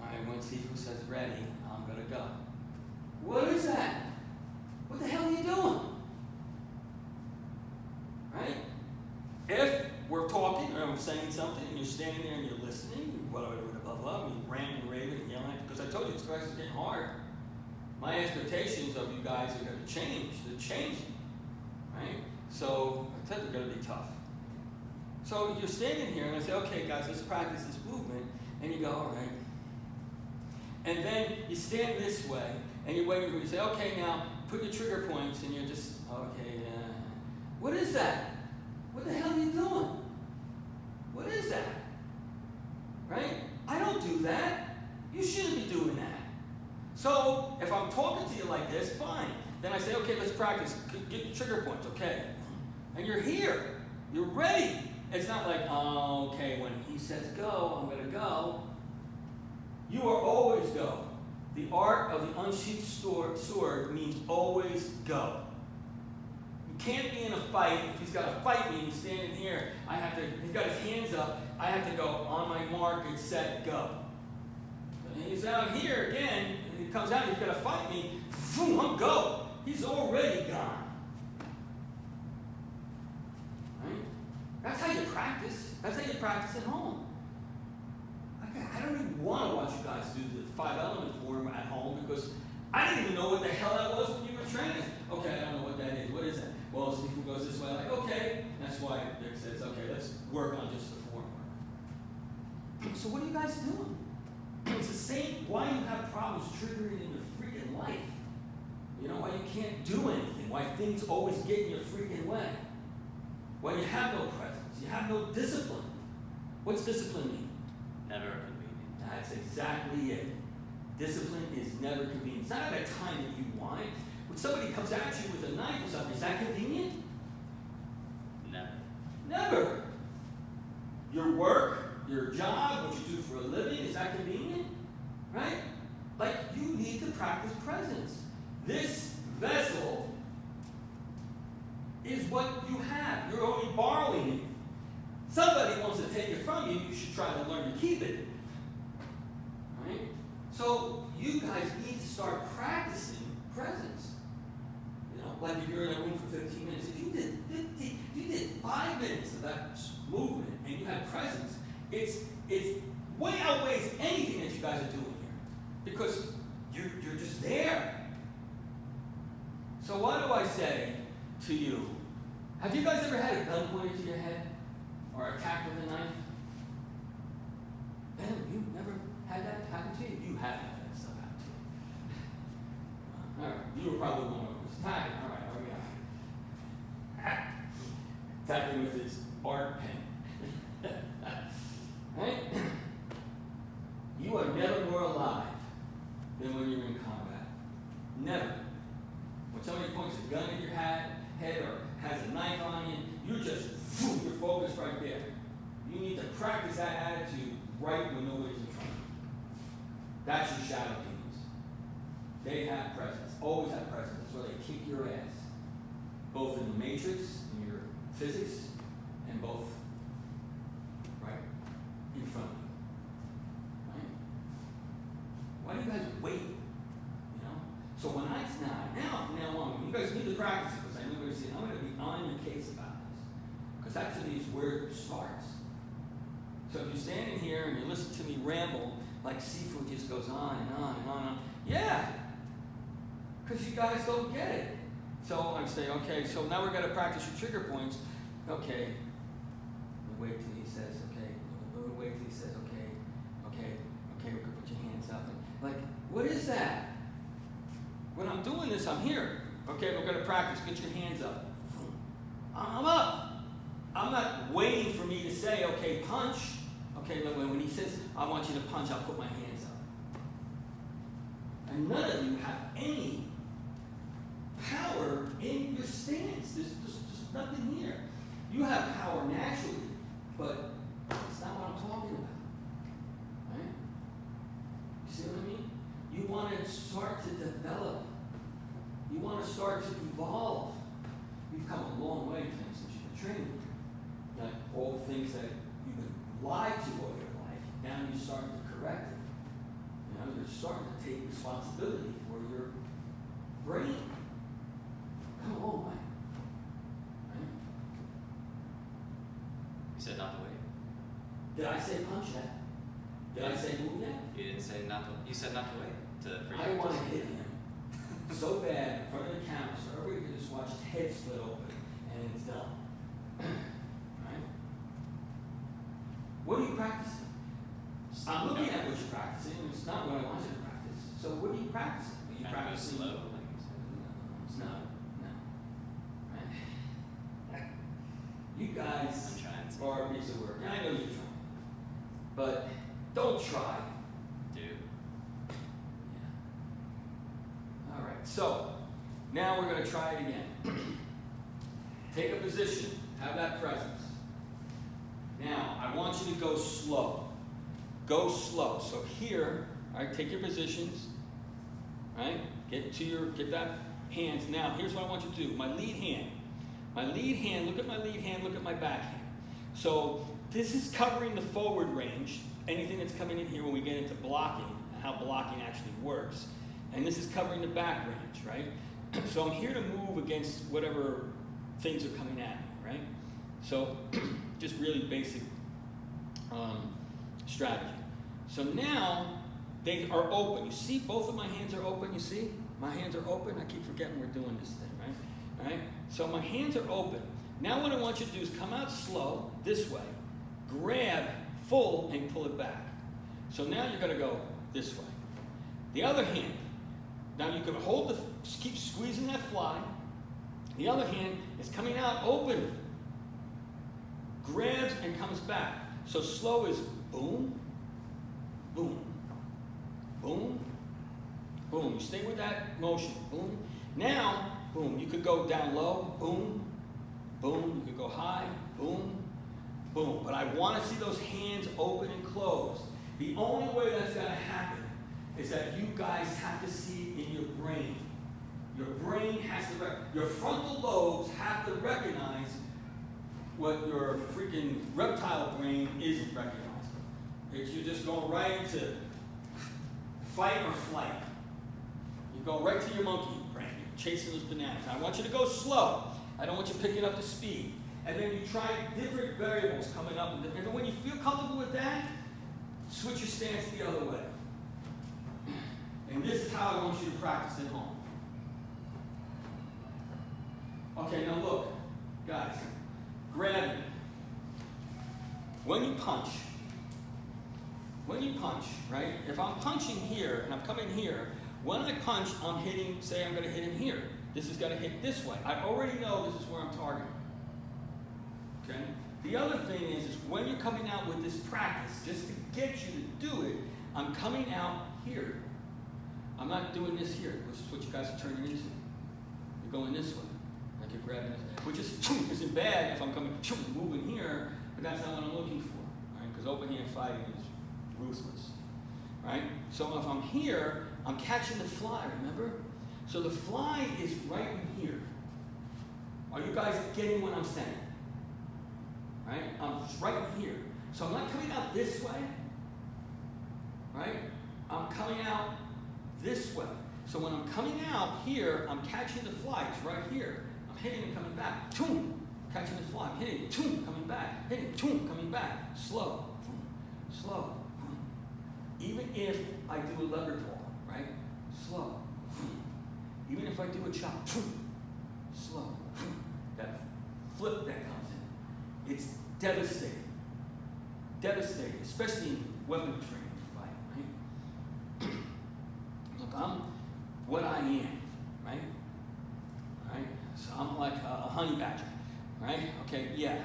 right, when Sifu says ready, I'm going to go. What is that? What the hell are you doing? Right? If we're talking or I'm saying something and you're standing there and you're listening, blah, blah, blah, and you're ranting and raving and yelling, because I told you this class is getting hard. My expectations of you guys are going to change. They're changing. Right? So I said they're going to be tough. So you're standing here and I say, okay, guys, let's practice this movement. And you go, all right. And then you stand this way and you're waiting for me to say, okay, now put your trigger points and you're just, okay, what is that? What the hell are you doing? What is that? Right? I don't do that. You shouldn't be doing that. So if I'm talking to you like this, fine. Then I say, okay, let's practice. Get your trigger points, okay? And you're here. You're ready. It's not like, oh, okay, when he says go, I'm going to go. You are always go. The art of the unsheathed sword means always go. You can't be in a fight. If he's got to fight me, he's standing here. He's got his hands up. I have to go on my mark and set, go. And he's out here again, and he comes out, he's got to fight me. Boom, I'm go. He's already gone. Right? That's how you practice. That's how you practice at home. I don't even want to watch you guys do the 5-element form at home because I didn't even know what the hell that was when you were training. Okay, I don't know what that is. What is that? Well, Sifu goes this way. I'm like, okay. That's why Dick says, okay, let's work on just the form work. So what are you guys doing? It's the same why you have problems triggering in your freaking life. Why you can't do anything. Why things always get in your freaking way. Why you have no presence. You have no discipline. What's discipline mean? Never convenient. That's exactly it. Discipline is never convenient. It's not at a time that you why. When somebody comes at you with a knife or something, is that convenient? Never. Never. Your work, your job, what you do for a living, is that convenient? Right? Like, you need to practice presence. This vessel is what you have. You're only borrowing it. Somebody wants to take it from you, you should try to learn to keep it. Right? So you guys need to start practicing presence. You know, like if you're in a room for 15 minutes, if you did 5 minutes of that movement and you had presence, it's way outweighs anything that you guys are doing here. Because you're just there. So what do I say to you? Have you guys ever had a gun pointed to your head? Or attacked with a knife? Man, you've never had that happen to you? You have had that stuff happen to you. Alright, you were probably one who was attacking. Alright, here we go. Attacking with his art pen. Right? You are never more alive than when you're in combat. Never. When somebody points a gun at your head or has a knife on you, you're just, you're focused right there. You need to practice that attitude right when nobody's in front of you. That's your shadow demons. They have presence, always have presence. That's why they kick your ass. Both in the matrix, in your physics, and both right in front of you. Right? Why do you guys wait? You know? So when now from now on, you guys need to practice it, because I know you're going to see, I'm going to be on your case about this. Because that to me is where it starts. So if you're standing here and you listen to me ramble, like Sifu just goes on and on and on and on, yeah, because you guys don't get it. So I'm saying, okay, so now we're going to practice your trigger points. Okay, we'll wait till he says, okay, we'll wait till he says, okay, we can put your hands up. Like, what is that? When I'm doing this, I'm here. Okay, we're going to practice. Get your hands up. I'm up. I'm not waiting for me to say, okay, punch. Okay, when he says, I want you to punch, I'll put my hands up. And none of you have any power in your stance. There's nothing here. You have power naturally, but it's not what I'm talking about. Right? You see what I mean? You want to start to develop. You want to start to evolve. You've come a long way since you've been training. Like all the things that you've been lied to all your life, now you're starting to correct it. You know, you're starting to take responsibility for your brain. Come on, man. Right? You said not to wait. Did I say punch that? Did I say move that? You didn't say not to. You said not to wait. For you I want to hit him so bad in front of the camera so everybody can just watch his head split open and it's done. Right? What are you practicing? I'm looking at what you're practicing, and it's not what I want you to practice. So what are you practicing? Are you Kind of go practicing? slow, like you said. No. Right? You guys I'm trying to. are a piece of work. And I know you're trying. But don't try. Dude. Yeah. All right. So now we're going to try it again. Take a position. Have that presence. Now I want you to go slow. Go slow. So here, all right, take your positions. Right? Get that hands. Now here's what I want you to do. My lead hand. Look at my lead hand. Look at my back hand. So this is covering the forward range. Anything that's coming in here when we get into blocking, how blocking actually works. And this is covering the back range, right? So I'm here to move against whatever things are coming at me, right? So just really basic strategy. So now they are open. You see, both of my hands are open. You see, my hands are open. I keep forgetting we're doing this thing, right? All right. So my hands are open. Now what I want you to do is come out slow this way, grab full and pull it back. So now you're going to go this way. The other hand. Now you can keep squeezing that fly. The other hand is coming out open, grabs and comes back. So slow is boom, boom, boom, Boom. You stay with that motion. Boom. Now, boom. You could go down low. Boom. Boom. You could go high. Boom. Boom. But I want to see those hands open and closed. The only way that's going to happen is that you guys have to see in your brain. Your brain has to, your frontal lobes have to recognize what your freaking reptile brain isn't recognizing. It's you're just going right into fight or flight. You go right to your monkey brain. You're chasing those bananas. I want you to go slow. I don't want you picking up the speed. And then you try different variables coming up. And when you feel comfortable with that, switch your stance the other way. And this is how I want you to practice at home. Okay, now look, guys, grab it. When you punch, right? If I'm punching here and I'm coming here, when I punch, I'm hitting, say I'm going to hit him here. This is going to hit this way. I already know this is where I'm targeting. Okay? The other thing is when you're coming out with this practice, just to get you to do it, I'm coming out here. I'm not doing this here, which is what you guys are turning into. You're going this way. Like you're grabbing this, which isn't bad if I'm coming, moving here, but that's not what I'm looking for. Right? Because open hand fighting is ruthless. Right? So if I'm here, I'm catching the fly, remember? So the fly is right in here. Are you guys getting what I'm saying? Right? I'm just right in here. So I'm not coming out this way. Right? I'm coming out this way. So when I'm coming out here, I'm catching the fly. It's right here. I'm hitting and coming back. Toom! Catching the fly. I'm hitting. Toom! Coming back. Hitting. Toom! Coming back. Slow. Slow. Even if I do a leopard paw, right? Slow. Even if I do a chop. Slow. That flip that comes in. It's devastating. Devastating. Especially in weapon training fight, right? Look, I'm what I am, right? Right? So I'm like a honey badger, right? Okay, yeah.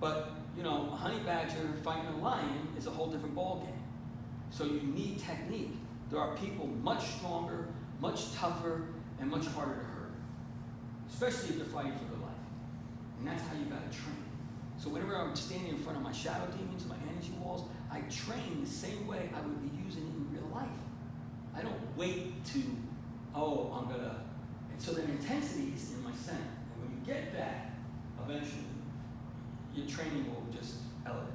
But, you know, a honey badger fighting a lion is a whole different ballgame. So you need technique. There are people much stronger, much tougher, and much harder to hurt. Especially if they're fighting for their life. And that's how you gotta train. So whenever I'm standing in front of my shadow demons, my energy walls, I train the same way I would be using it in real life. I don't wait to, I'm gonna, and so the intensity is in my center. And when you get that, eventually, your training will just elevate.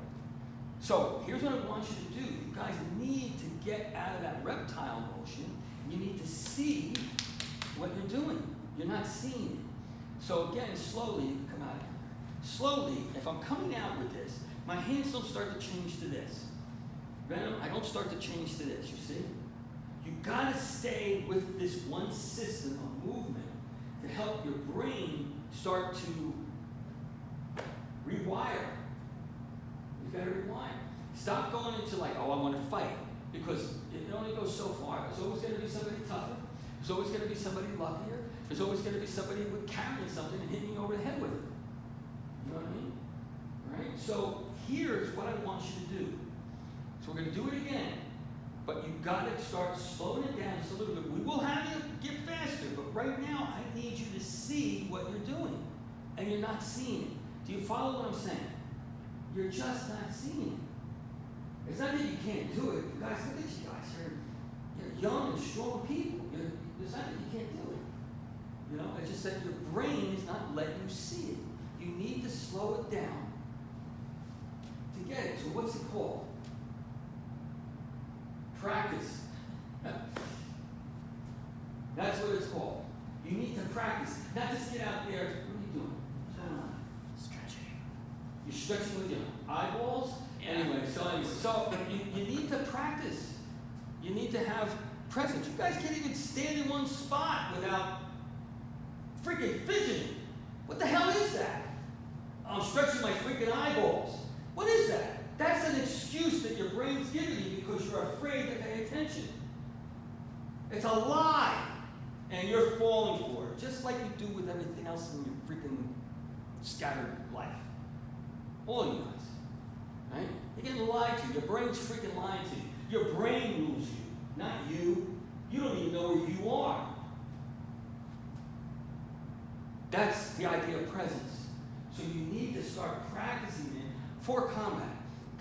So here's what I want you to do. You guys need to get out of that reptile motion. You need to see what you're doing. You're not seeing it. So again, slowly, you can come out of here. Slowly, if I'm coming out with this, my hands don't start to change to this. Venom, I don't start to change to this, you see? You gotta stay with this one system of movement to help your brain start to rewire. You gotta rewire. Stop going into like, I want to fight, because it only goes so far. There's always gonna be somebody tougher. There's always gonna be somebody luckier. There's always gonna be somebody with carrying something and hitting you over the head with it. You know what I mean? Right? So here's what I want you to do. So we're gonna do it again. But you've got to start slowing it down just a little bit. We will have you get faster, but right now I need you to see what you're doing. And you're not seeing it. Do you follow what I'm saying? You're just not seeing it. It's not that you can't do it. You guys, look at you guys. You're young and strong people. It's not that you can't do it. You know, it's just that your brain is not letting you see it. You need to slow it down to get it. So what's it called? Practice. That's what it's called. You need to practice. Not just get out there. What are you doing? What's going on? Stretching. You're stretching with your eyeballs? Anyway, so you need to practice. You need to have presence. You guys can't even stand in one spot without freaking fidgeting. What the hell is that? I'm stretching my freaking eyeballs. What is that? That's an excuse that your brain's giving you because you're afraid to pay attention. It's a lie. And you're falling for it, just like you do with everything else in your freaking scattered life. All you guys. Right? You're getting lied to. Your brain's freaking lying to you. Your brain rules you, not you. You don't even know where you are. That's the idea of presence. So you need to start practicing it for combat.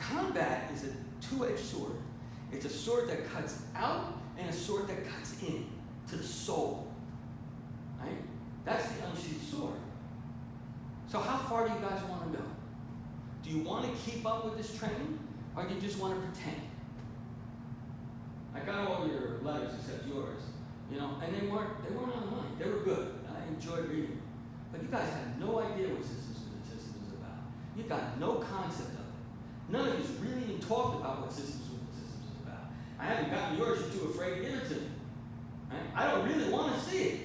Combat is a two-edged sword. It's a sword that cuts out and a sword that cuts in to the soul. Right? That's the unsheathed sword. So how far do you guys want to go? Do you want to keep up with this training, or do you just want to pretend? I got all your letters except yours, and they weren't on the money. They were good. I enjoyed reading them. But you guys had no idea what systems within systems is about. You got no concept of it. None of you really even talked about what systems within systems is about. I haven't gotten yours. You're too afraid to give it to me. Right? I don't really want to see it.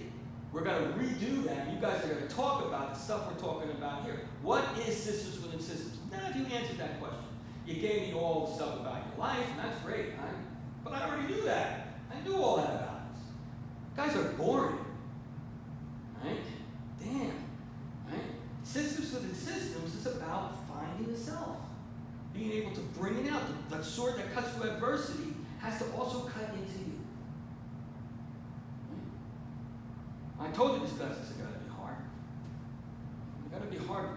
We're going to redo that. You guys are going to talk about the stuff we're talking about here. What is systems within systems? None of you answered that question. You gave me all the stuff about your life, and that's great. But I already knew that. I knew all that about us. You guys are boring. Right? Damn. Right? Systems within systems is about finding the self. Being able to bring it out. The sword that cuts through adversity has to also cut into you. Right? I told you this class is got to be hard. It's got to be hard,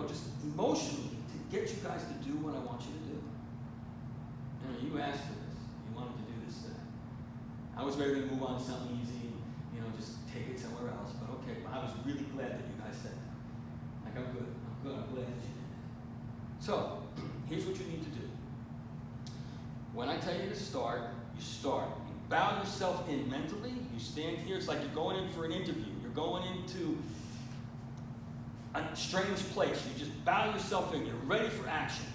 just emotionally to get you guys to do what I want you to do. You asked for this. You wanted to do this today. I was ready to move on to something easy, just take it somewhere else. But okay, I was really glad that you guys said that. Like, I'm good. I'm glad that you did that. So, here's what you need to do. When I tell you to start, you start. You bow yourself in mentally. You stand here. It's like you're going in for an interview. You're going into a strange place. You just bow yourself in. You're ready for action.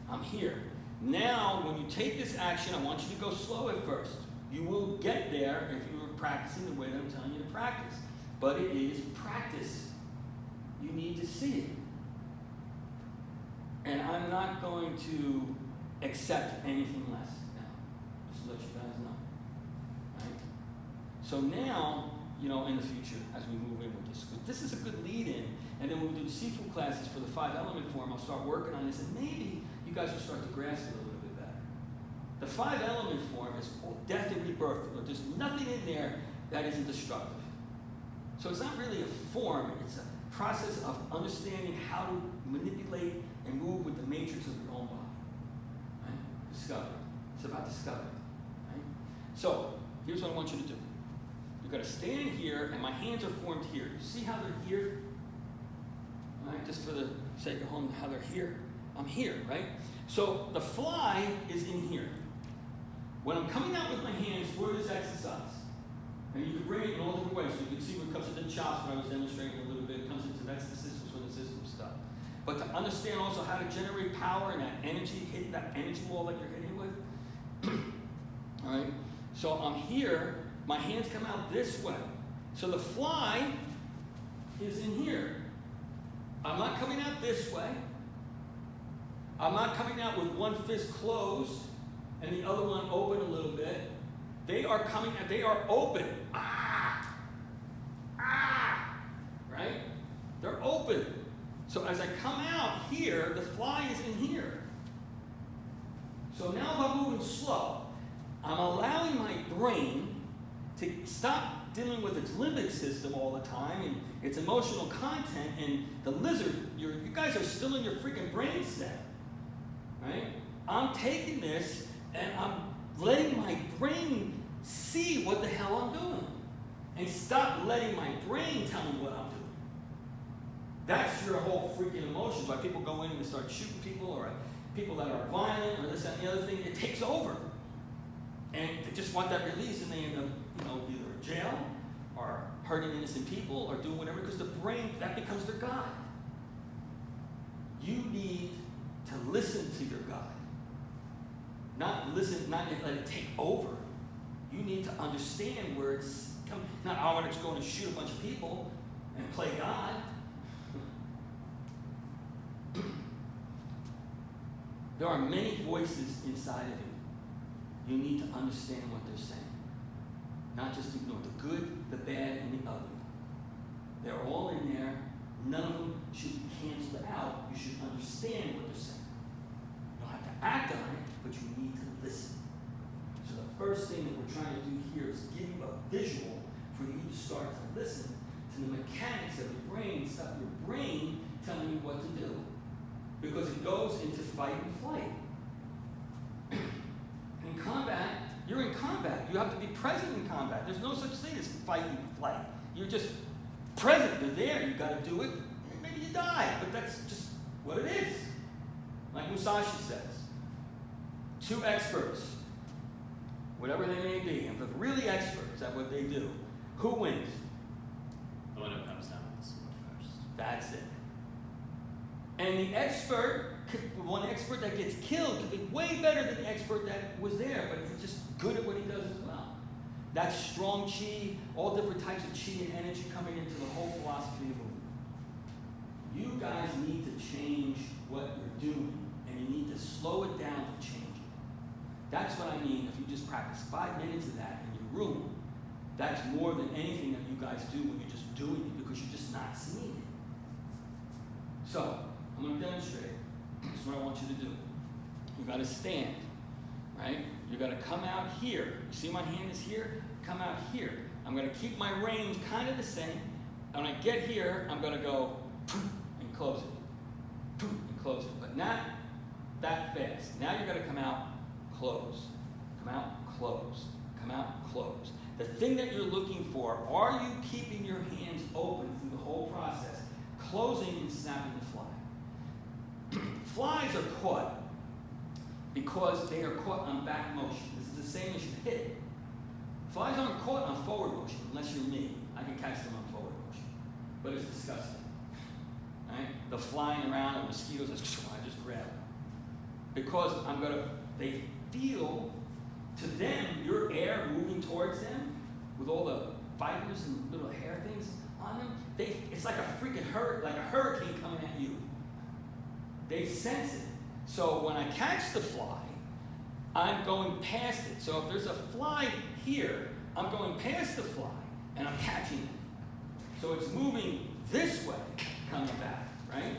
I'm here. Now, when you take this action, I want you to go slow at first. You will get there if you were practicing the way that I'm telling you to practice. But it is practice. You need to see it. And I'm not going to accept anything less now. Just to let you guys know. Right? So now, in the future, as we move in with this is a good lead-in. And then when we do the Sifu classes for the 5-element form, I'll start working on this, and maybe you guys will start to grasp it a little bit better. The 5-element form is death and rebirth. There's nothing in there that isn't destructive. So it's not really a form, it's a process of understanding how to manipulate and move with the matrix of your own body. Right? Discovery. It's about discovery. Right? So, here's what I want you to do. You're going to stand here, and my hands are formed here. You see how they're here? All right, just for the sake of home, how they're here. I'm here, right? So the fly is in here. When I'm coming out with my hands for this exercise, and you can bring it in all different ways. So you can see what comes into the chops when I was demonstrating a little bit. It comes into, that's the systems for the system stuff. But to understand also how to generate power and that energy, hit that energy wall that you're hitting with. All right? So I'm here. My hands come out this way. So the fly is in here. I'm not coming out this way. I'm not coming out with one fist closed and the other one open a little bit. They are coming out, they are open. Ah! Ah! Right? They're open. So as I come out here, the fly is in here. So now if I'm moving slow, I'm allowing my brain to stop dealing with its limbic system all the time and its emotional content, and the lizard, you guys are still in your freaking brain set. Right? I'm taking this and I'm letting my brain see what the hell I'm doing. And stop letting my brain tell me what I'm doing. That's your whole freaking emotion. Why people go in and they start shooting people, or people that are violent, or this, that, and the other thing. It takes over. And they just want that release, and they end up, either in jail, or hurting innocent people, or doing whatever, because the brain, that becomes their God. You need to listen to your God. Not listen, not let it take over. You need to understand where it's coming. Not, I want to go and shoot a bunch of people and play God. There are many voices inside of you. You need to understand what they're saying. Not just ignore the good, the bad, and the ugly. They're all in there. None of them should be canceled out. You should understand what they're saying. You don't have to act on it, but you need to listen. So the first thing that we're trying to do here is give you a visual for you to start to listen to the mechanics of your brain, stuff your brain telling you what to do. Because it goes into fight and flight. In combat, you're in combat. You have to be present in combat. There's no such thing as fight and flight. You're just present. You're there. You got to do it. And maybe you die, but that's just what it is. Like Musashi says, two experts, whatever they may be, and if they're really experts at what they do, who wins? The one who comes down with the sword first. That's it. And the expert, one expert that gets killed could be way better than the expert that was there, but he's just good at what he does as well. That's strong chi, all different types of chi and energy coming into the whole philosophy of movement. You guys need to change what you're doing, and you need to slow it down to change it. That's what I mean if you just practice 5 minutes of that in your room. That's more than anything that you guys do when you're just doing it because you're just not seeing it. So, I'm going to demonstrate. This is what I want you to do. You got to stand, right? You got to come out here. You see my hand is here? Come out here. I'm going to keep my range kind of the same. When I get here, I'm going to go and close it. And close it. But not that fast. Now you're going to come out, close. Come out, close. Come out, close. The thing that you're looking for, are you keeping your hands open through the whole process, closing and snapping the fly? Flies are caught because they are caught on back motion. This is the same as you hit. Flies aren't caught on forward motion unless you're me. I can catch them on forward motion. But it's disgusting. Right? The flying around and mosquitoes, I just grab them. Because they feel, to them, your air moving towards them with all the fibers and little hair things on them, it's like a freaking hurricane coming at you. They sense it. So when I catch the fly, I'm going past it. So if there's a fly here, I'm going past the fly and I'm catching it. So it's moving this way, coming back, right?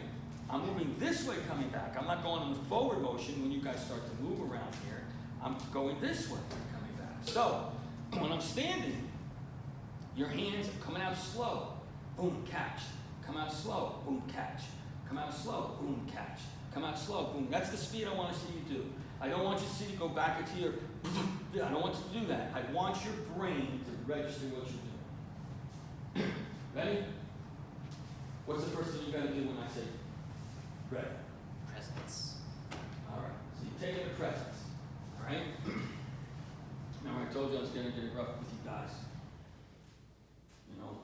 I'm moving this way, coming back. I'm not going in the forward motion when you guys start to move around here. I'm going this way, coming back. So when I'm standing, your hands are coming out slow. Boom, catch. Come out slow. Boom, catch. Come out slow, boom, catch. Come out slow, boom. That's the speed I want to see you do. I don't want you to see you go back into your, I don't want you to do that. I want your brain to register what you're doing. Ready? What's the first thing you got to do when I say ready? Presence. All right, so you take it to presence, all right? Now I told you I was going to get it rough with you guys. You know,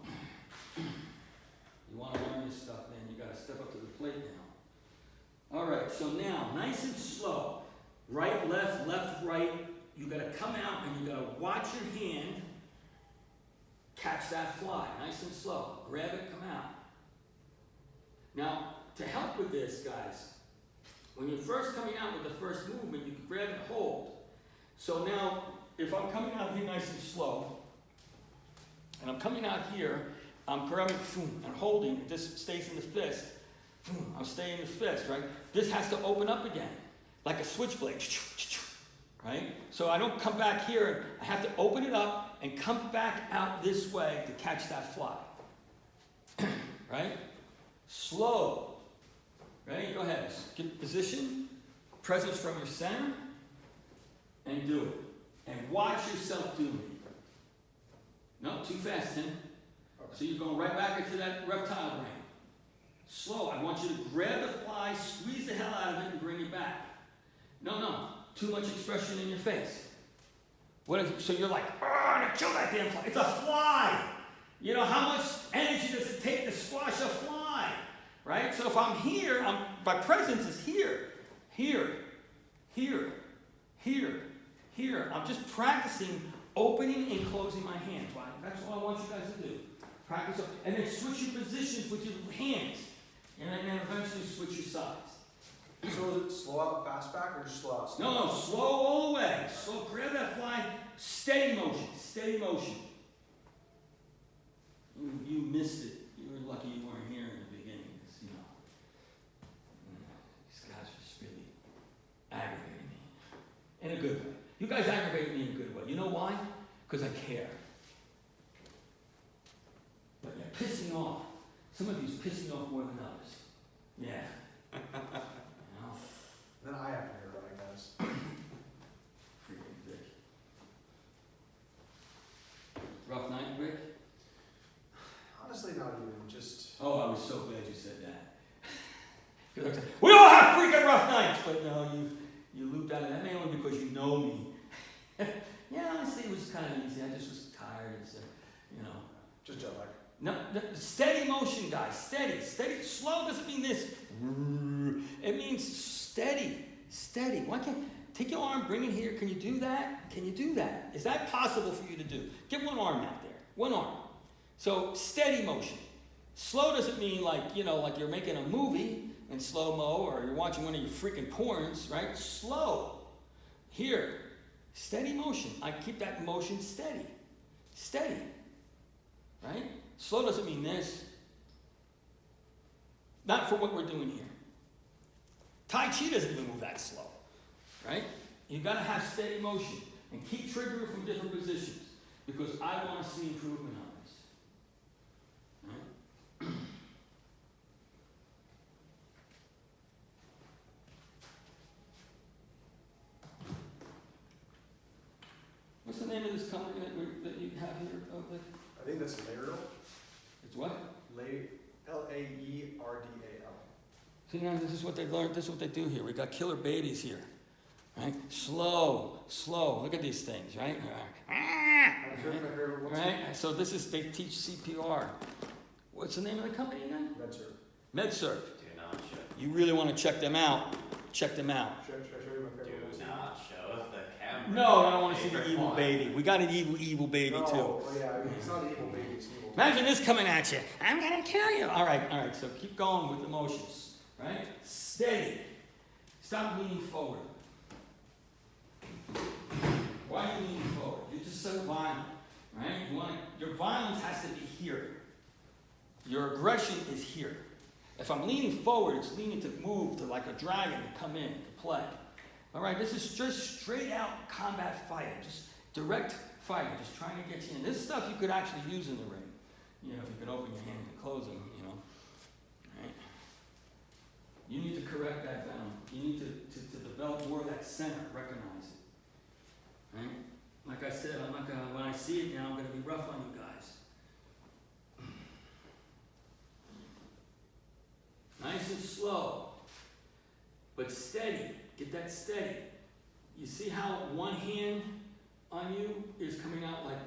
you want to learn this stuff, man, you got to step up to the plate now. All right, so now, nice and slow. Right, left, right. You got to come out and you got to watch your hand catch that fly, nice and slow. Grab it, come out. Now, to help with this, guys, when you're first coming out with the first movement, you can grab and hold. So now, if I'm coming out here nice and slow, and I'm coming out here, I'm grabbing and holding, this stays in the fist. I'm staying in the fist, right? This has to open up again, like a switchblade, right? So I don't come back here, I have to open it up and come back out this way to catch that fly, right? Slow, ready? Go ahead, get position, presence from your center, and do it. And watch yourself do it. No, too fast, Tim. So you're going right back into that reptile brain. Slow. I want you to grab the fly, squeeze the hell out of it, and bring it back. No. Too much expression in your face. What is it? So you're like, I'm gonna kill that damn fly. It's a fly. You know, how much energy does it take to squash a fly? Right? So if I'm here, my presence is here. I'm just practicing opening and closing my hands. That's all I want you guys to do. Practice, and then switch your positions with your hands. And then eventually switch your sides. So is it slow out, fast back, or just slow out? No, slow all the way. Slow, grab that fly, steady motion. You missed it. You were lucky you weren't here in the beginning, because, you know, these guys are just really aggravating me. In a good way. You guys aggravate me in a good way. because I care. But you're pissing off. Some of you's pissing off more than others. Yeah. You know? Then I have to hear it, I guess. Freaking Vic. Rough night, Rick? Honestly, not even. Just Oh, I was so glad you said that. We all have freaking rough nights, but no, you looped out of that. Maybe only because you know me. Yeah, honestly, it was kind of easy. I just was tired. It's, you know. just jet lag. No, steady motion, guys. Steady. Slow doesn't mean this. It means steady. Why can't take your arm, bring it here? Can you do that? Is that possible for you to do? Get one arm out there. One arm. So steady motion. Slow doesn't mean like you're making a movie in slow-mo or you're watching one of your freaking porns, right? Slow. Here. Steady motion. I keep that motion steady. Right? Slow doesn't mean this. Not for what we're doing here. Tai Chi doesn't even move that slow. Right? You've got to have steady motion and keep triggering from different positions because I want to see improvement on this. Right? What's the name of this company that you have here? I think that's Laerdal. It's what? Laerdal. See, now this is what they learned. This is what they do here. We got killer babies here, right? Slow. Look at these things, right? Right. So they teach CPR. What's the name of the company again? MedServ. Do not show. You really want to check them out? Check them out. Should I show you my favorite? Do not show the camera. No, I don't want to see the Favorite evil one. baby. We got an evil baby No, too. well, yeah, I mean, it's not an evil baby, it's evil. Imagine this coming at you. I'm gonna kill you. All right. So keep going with the motions, right? Steady. Stop leaning forward. Why are you leaning forward? You're just so violent, right? Your violence has to be here. Your aggression is here. If I'm leaning forward, it's leaning to move to like a dragon to come in to play. All right, this is just straight out combat fighting, just direct fighting, just trying to get you in. This stuff you could actually use in the ring. You know, if you could open your hands and close them, you know. Right? You need to correct that down. You need to develop more of that center, recognize it. Right? Like I said, I'm not gonna, when I see it now, I'm gonna be rough on you guys. Nice and slow, but steady. Get that steady. You see how one hand on you is coming out like,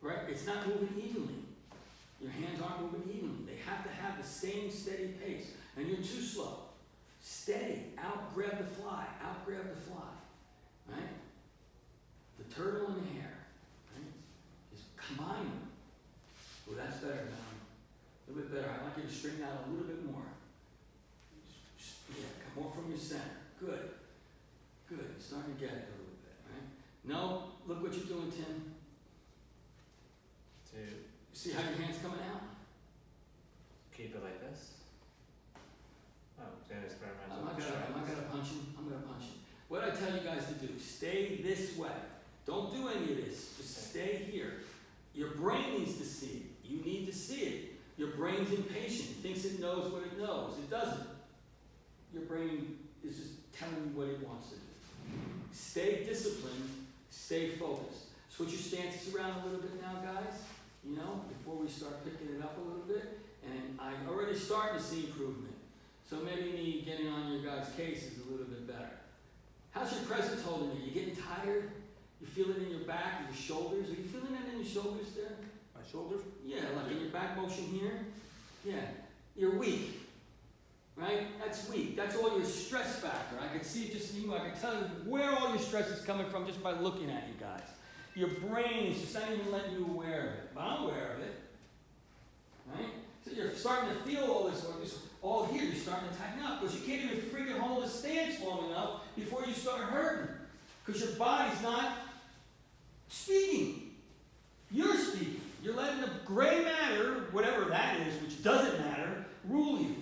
right? It's not moving evenly. Your hands aren't moving evenly. They have to have the same steady pace. And you're too slow. Steady. Out grab the fly. Right? The turtle and the hare. Right? Just combine them. Oh, that's better now. A little bit better. I'd like you to straighten out a little bit more. Yeah, come more from your center. Good. You're starting to get it a little bit, right? No, look what you're doing, Tim. To You see how your hand's coming out? keep it like this. Oh, to experimental. I'm not gonna punch him. I'm gonna punch him. What I tell you guys to do, stay this way. Don't do any of this. Just stay here. Your brain needs to see it. You need to see it. Your brain's impatient. It thinks it knows what it knows. It doesn't. Your brain is just telling you what it wants to do. Stay disciplined. Stay focused. Switch your stances around a little bit now, guys. Before we start picking it up a little bit. And I'm already starting to see improvement. So maybe me getting on your guys' case is a little bit better. How's your presence holding you? You getting tired? You feel it in your back and your shoulders? Are you feeling that in your shoulders there? My shoulders? Yeah, like in your back motion here. Yeah, you're weak, right? That's weak. That's all your stress factor. I can see it just in you. I can tell you where all your stress is coming from just by looking at you guys. Your brain is just not even letting you aware of it, but I'm aware of it, right? So you're starting to feel all this all here. You're starting to tighten up because you can't even freaking hold a stance long enough before you start hurting because your body's not speaking. You're speaking. You're letting the gray matter, whatever that is, which doesn't matter, rule you,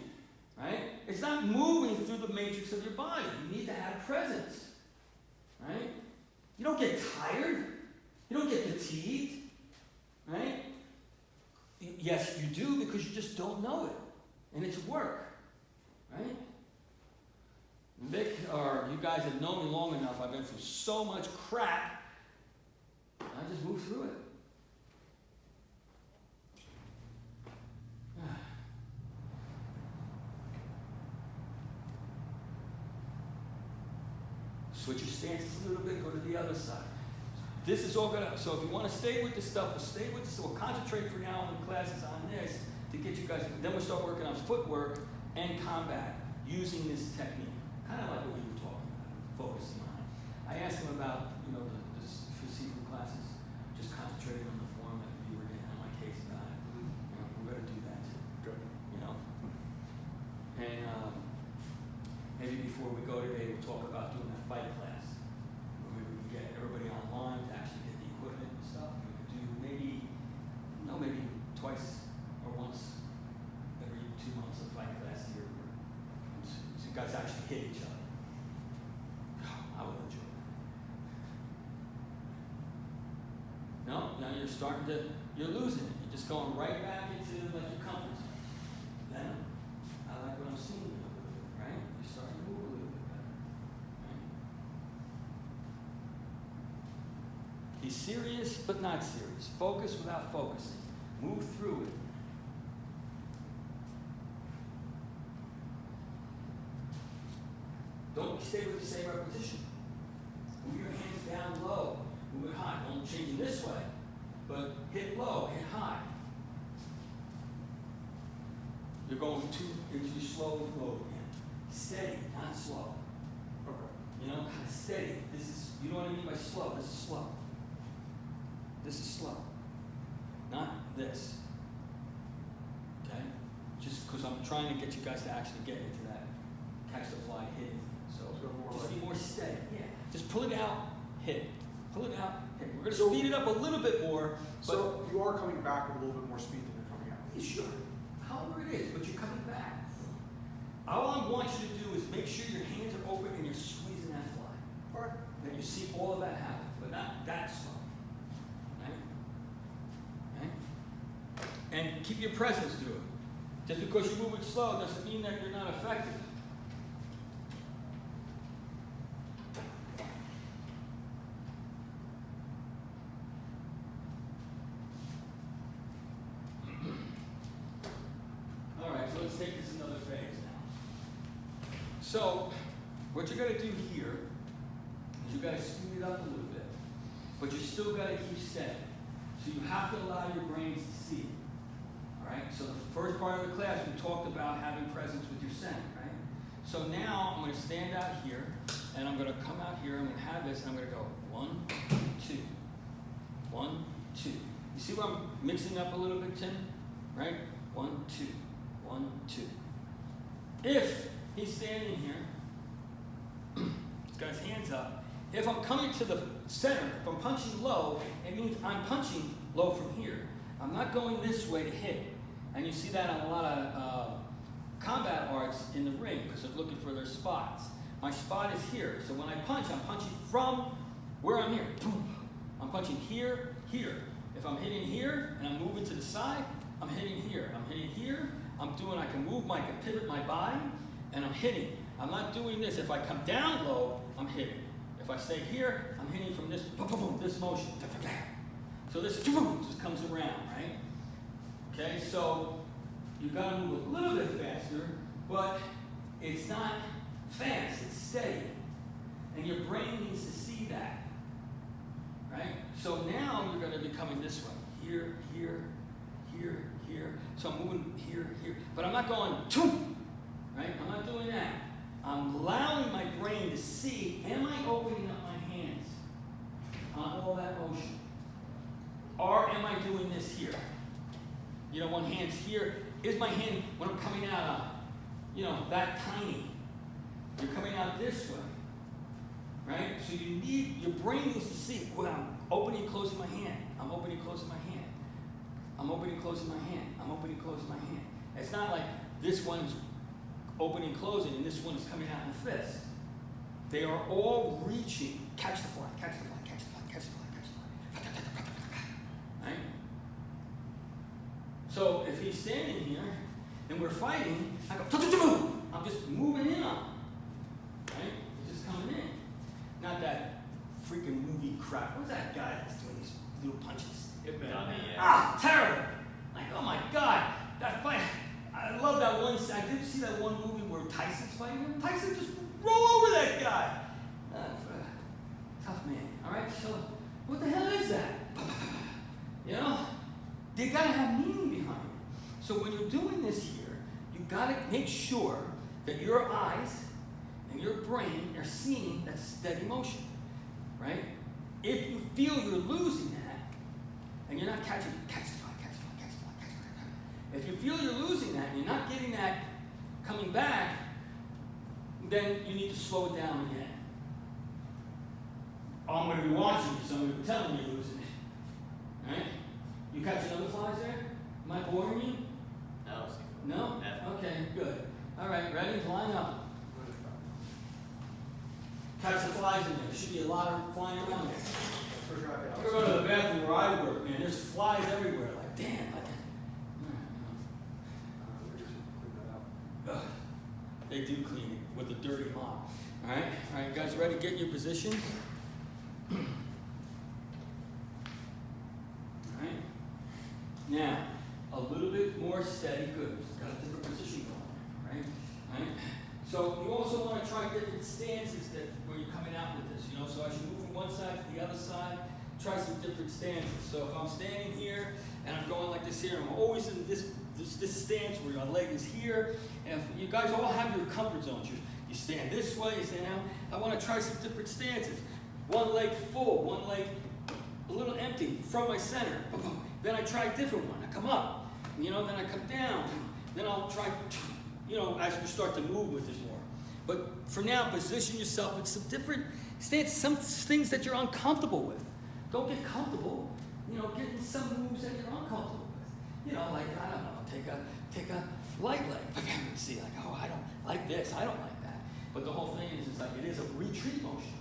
right? It's not moving through the matrix of your body. You need to have presence, right? You don't get tired. You don't get fatigued, right? Yes, you do because you just don't know it. And it's work, right? Vic, or you guys have known me long enough, I've been through so much crap, I just move through it. Switch your stances a little bit, go to the other side. This is all gonna, so if you want to stay with this stuff, we'll stay with this, we'll concentrate for now on the classes on this to get you guys, then we'll start working on footwork and combat using this technique. Kind of like what we were talking about, focusing on it. I asked him about, the Sifu classes, just concentrating on the form that you were getting on my case about it. We're gonna do that too. Good. And maybe before we go today, we'll talk about doing that fight class. Where we can get everybody online to actually get the equipment and stuff. We could do maybe twice or once every 2 months a fight class here. So you guys actually hit each other. I would enjoy that. No, now you're losing it. You're just going right back into like your comfort zone. Then I like what I'm seeing. Right? You're starting to move a little bit better. Right? He's serious, but not serious. Focus without focusing. Move through it. Don't stay with the same repetition. Move your hands down low. Move it high. Don't change it this way, but hit low, hit high. You're going into your slow mode again. Steady, not slow. Okay. Kind of steady. This is, you know what I mean by slow? This is slow. This is slow. Not this. Okay? Just because I'm trying to get you guys to actually get into that catch the fly, hit. So just be more steady. Yeah. Just pull it out, hit. Pull it out, hit. We're going to speed it up a little bit more. So you are coming back with a little bit more speed than you're coming out. Yeah, sure. However it is, but you're coming back. All I want you to do is make sure your hands are open and you're squeezing that fly. All right. That you see all of that happen, but not that slow. Right? Right? And keep your presence through it. Just because you move it slow doesn't mean that you're not effective. All right, so let's take this another phase now. So, what you're going to do here is you've got to speed it up a little bit, but you still got to keep steady. So you have to allow your brains to see. All right. So the first part of the class we talked about having presence with your center, right? So now I'm going to stand out here, and I'm going to come out here. I'm going to have this, and I'm going to go 1, 2, 1, 2. You see where I'm mixing up a little bit, Tim? Right? 1, 2, 1, 2. If he's standing here, he's got his hands up. If I'm coming to the center, if I'm punching low, it means I'm punching low from here. I'm not going this way to hit. And you see that on a lot of combat arts in the ring because they're looking for their spots. My spot is here. So when I punch, I'm punching from where I'm here. I'm punching here, here. If I'm hitting here and I'm moving to the side, I'm hitting here. I'm hitting here. I can pivot my body, and I'm hitting. I'm not doing this. If I come down low, I'm hitting. If I stay here, I'm hitting from this, this motion. So this just comes around, right? Okay, so you've got to move a little bit faster, but it's not fast, it's steady. And your brain needs to see that, right? So now you're going to be coming this way. Here, here, here, here. So I'm moving here, here. But I'm not going, right? I'm not doing that. I'm allowing my brain to see, am I opening up my hands on all that motion? Or am I doing this here? One hand's here. Is my hand, when I'm coming out, that tiny? You're coming out this way, right? So your brain needs to see, well, I'm opening and closing my hand. I'm opening and closing my hand. I'm opening and closing my hand. I'm opening and closing my hand. It's not like this one's opening and closing and this one is coming out in the fist. They are all reaching. Catch the fly, catch the fly, catch he's standing here and we're fighting, I go, move. I'm just moving in on him. Right? He's just coming in. Not that freaking movie crap. What's that guy that's doing these little punches? Dummy, yeah. Ah, terrible. Like, oh my God, that fight. I love that one. I did see that one movie where Tyson's fighting him. Tyson just roll over that guy. Tough man. All right, so what the hell is that? You know, they gotta have meaning behind it. So when you're doing this here, you gotta make sure that your eyes and your brain are seeing that steady motion, right? If you feel you're losing that, and you're not catch the fly. If you feel you're losing that and you're not getting that coming back, then you need to slow it down again. Oh, I'm going to be watching you, so I'm going to be telling you you're losing it. All right? You catch another flies there? Am I boring you? No, Sifu. No? Never. Okay, good. All right, ready? Line up. Catch the flies in there. There should be a lot of flying around there. For sure, I I go to the bathroom where I work, man. There's flies everywhere. Like, damn. Ugh. They do clean it with a dirty mop. All right, you guys ready? Get in your position. All right. Now, a little bit more steady. Good. Got a different position going. Right. All right. So you also want to try different stances that when you're coming out with this. You know, so as you move from one side to the other side, try some different stances. So if I'm standing here and I'm going like this here, I'm always in this stance where my leg is here. And if you guys all have your comfort zones. You stand this way, you stand out. I want to try some different stances. One leg full, one leg a little empty from my center. Then I try a different one. I come up, you know, then I come down. Then I'll try, you know, as we start to move with it more. But for now, position yourself with some different stances, some things that you're uncomfortable with. Don't get comfortable, you know, get in some moves that you're uncomfortable with. You know, like, I don't know, take a light leg. See, like, oh, I don't like this, I don't like that. But the whole thing is like, it is a retreat motion.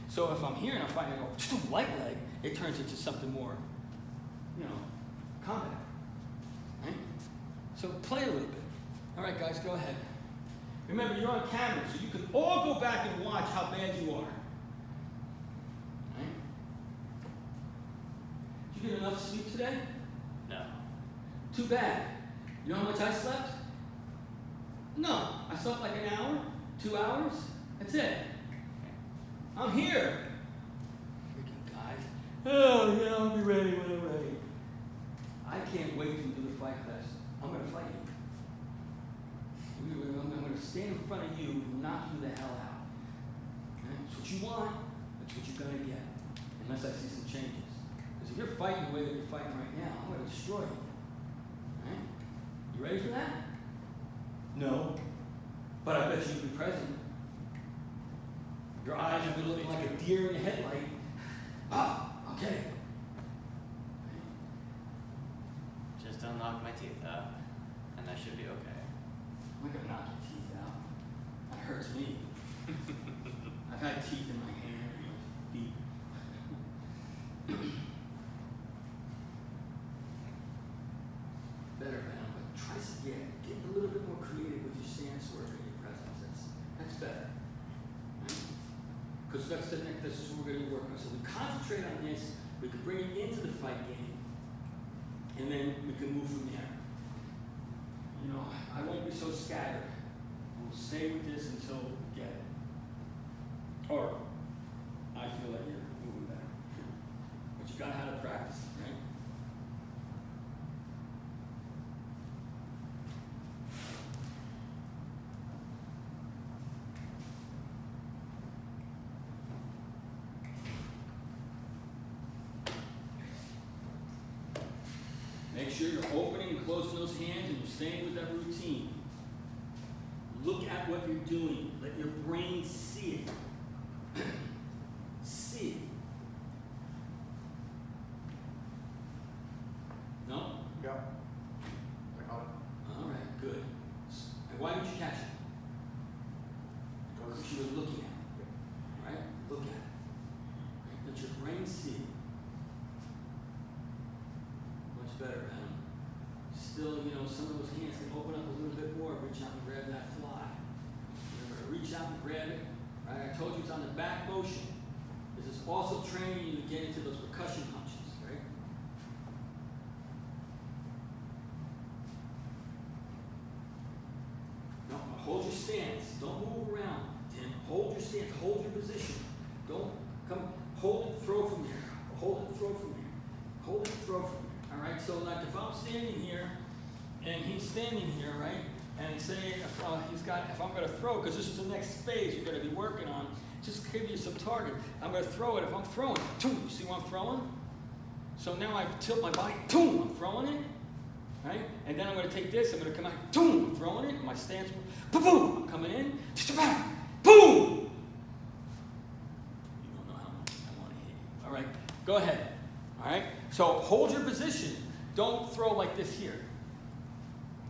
So if I'm here and I'm fighting, I go, light leg, it turns into something more, you know, combat. Right? So play a little bit. All right, guys, go ahead. Remember, you're on camera, so you can all go back and watch how bad you are. Right? Did you get enough sleep today? No. Too bad. You know how much I slept? No. I slept like an hour, 2 hours. That's it. I'm here. Freaking guys. Oh, yeah, I'll be ready when I'm ready. I can't wait to do the fight class. I'm going to fight you. I'm going to stand in front of you and knock you the hell out. Okay? That's what you want. That's what you're going to get. Unless I see some changes. Because if you're fighting the way that you're fighting right now, I'm going to destroy you. Right? You ready for that? No. But I bet you'll be present. Your eyes will be looking like a deer in the headlight. Ah, okay. Just don't knock my teeth out, and I should be okay. I'm not going to knock your teeth out. That hurts me. I've had teeth in my hand and my feet. Better, man, but try to get a little bit more creative with your stance work and your presence. That's better. Because this is what we're going to work on. So we concentrate on this, we can bring it into the fight game, and then we can move from there. You know, I won't be so scattered. We'll stay with this until we get it. Or I feel like you're moving better. But you gotta have to practice, right? Make sure you're opening and closing those hands and you're staying with that routine. Look at what you're doing. Let your brain see it. See it. No? Yeah. I got it. All right, good. And why didn't you catch it? Because you were looking at it. Right? Look at it. Right? Let your brain see it. Much better, man. Still, you know, some of those hands can open up a little bit more, reach out and grab that fly. Remember to reach out and grab it. Right? I told you it's on the back motion. This is also training you to get into those percussion punches, right? No, hold your stance. Don't move around, Tim. Hold your stance. Hold your position. Don't come. Hold it, throw from here. Hold it, throw from here. Hold it, throw from here. All right. So like if I'm standing here, and he's standing here, right? And say if I'm going to throw, because this is the next phase you're going to be working on. Just give you some target. I'm going to throw it. If I'm throwing, boom, you see what I'm throwing? So now I tilt my body, boom, I'm throwing it, right? And then I'm going to take this. I'm going to come out, boom, I'm throwing it. My stance, boom, boom, I'm coming in, boom. You don't know how much I want to hit you. All right, go ahead. All right. So hold your position. Don't throw like this here.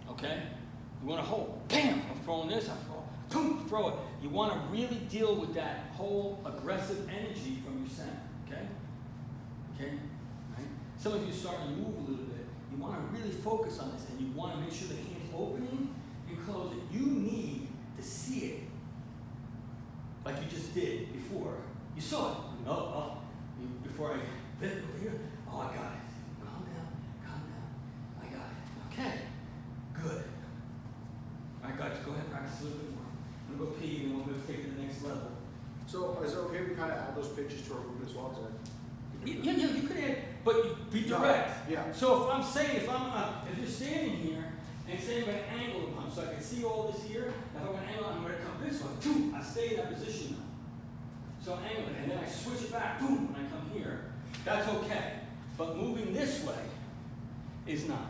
Okay? You want to hold. Bam! I'm throwing this. I throw. Boom! Throw it. You want to really deal with that whole aggressive energy from your center. Okay? Okay? Right? Some of you are starting to move a little bit. You want to really focus on this, and you want to make sure the hand's opening and closing. You need to see it like you just did before. You saw it. Before I bit over here. Oh, I got it. Calm down. I got it. Okay. Good. All right, guys, go ahead and practice a little bit more. I'm going to go pee, and we'll take it to the next level. So is it okay if we kind of add those pitches to our movement as well? Yeah, you could add, but you be direct. Yeah. So if you're standing here, and say I'm going to angle the punch, so I can see all this here, if I'm going to angle it, I'm going to come this way. Boom, I stay in that position now. So I angle it, and then I switch it back, boom, when I come here. That's okay. But moving this way is not.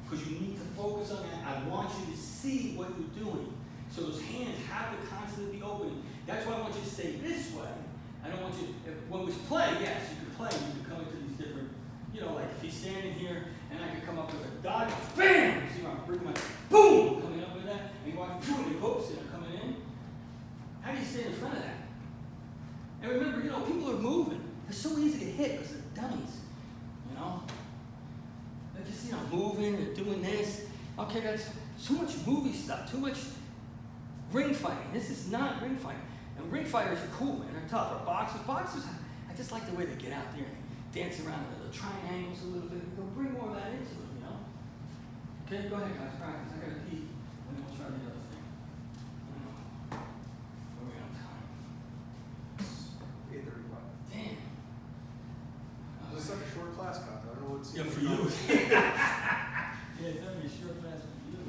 Because you need to focus on that. I want you to see what you're doing. So those hands have to constantly be opening. That's why I want you to stay this way. I don't want you, when we play, yes, you can play. You can come into these different, like if he's standing here and I can come up with a dodge, bam! See where I'm bringing my, boom! Coming up with that. And you watch, boom, he hooks and I'm coming in. How do you stay in front of that? And remember, people are moving. They're so easy to hit because they're dummies. They're just, moving and doing this. Okay, that's so much movie stuff, too much ring fighting. This is not ring fighting. And ring fighters are cool, man. They're tough. Or boxers, I just like the way they get out there and dance around the triangles a little bit. They'll bring more of that into it, Okay, go ahead, guys. Practice. I got to pee. And then we'll try the other thing. Where are we on time? 8:35. Damn. This is such a short class, Kyle. I don't know what's. Yeah, for you. Yeah, it's only a short class for you.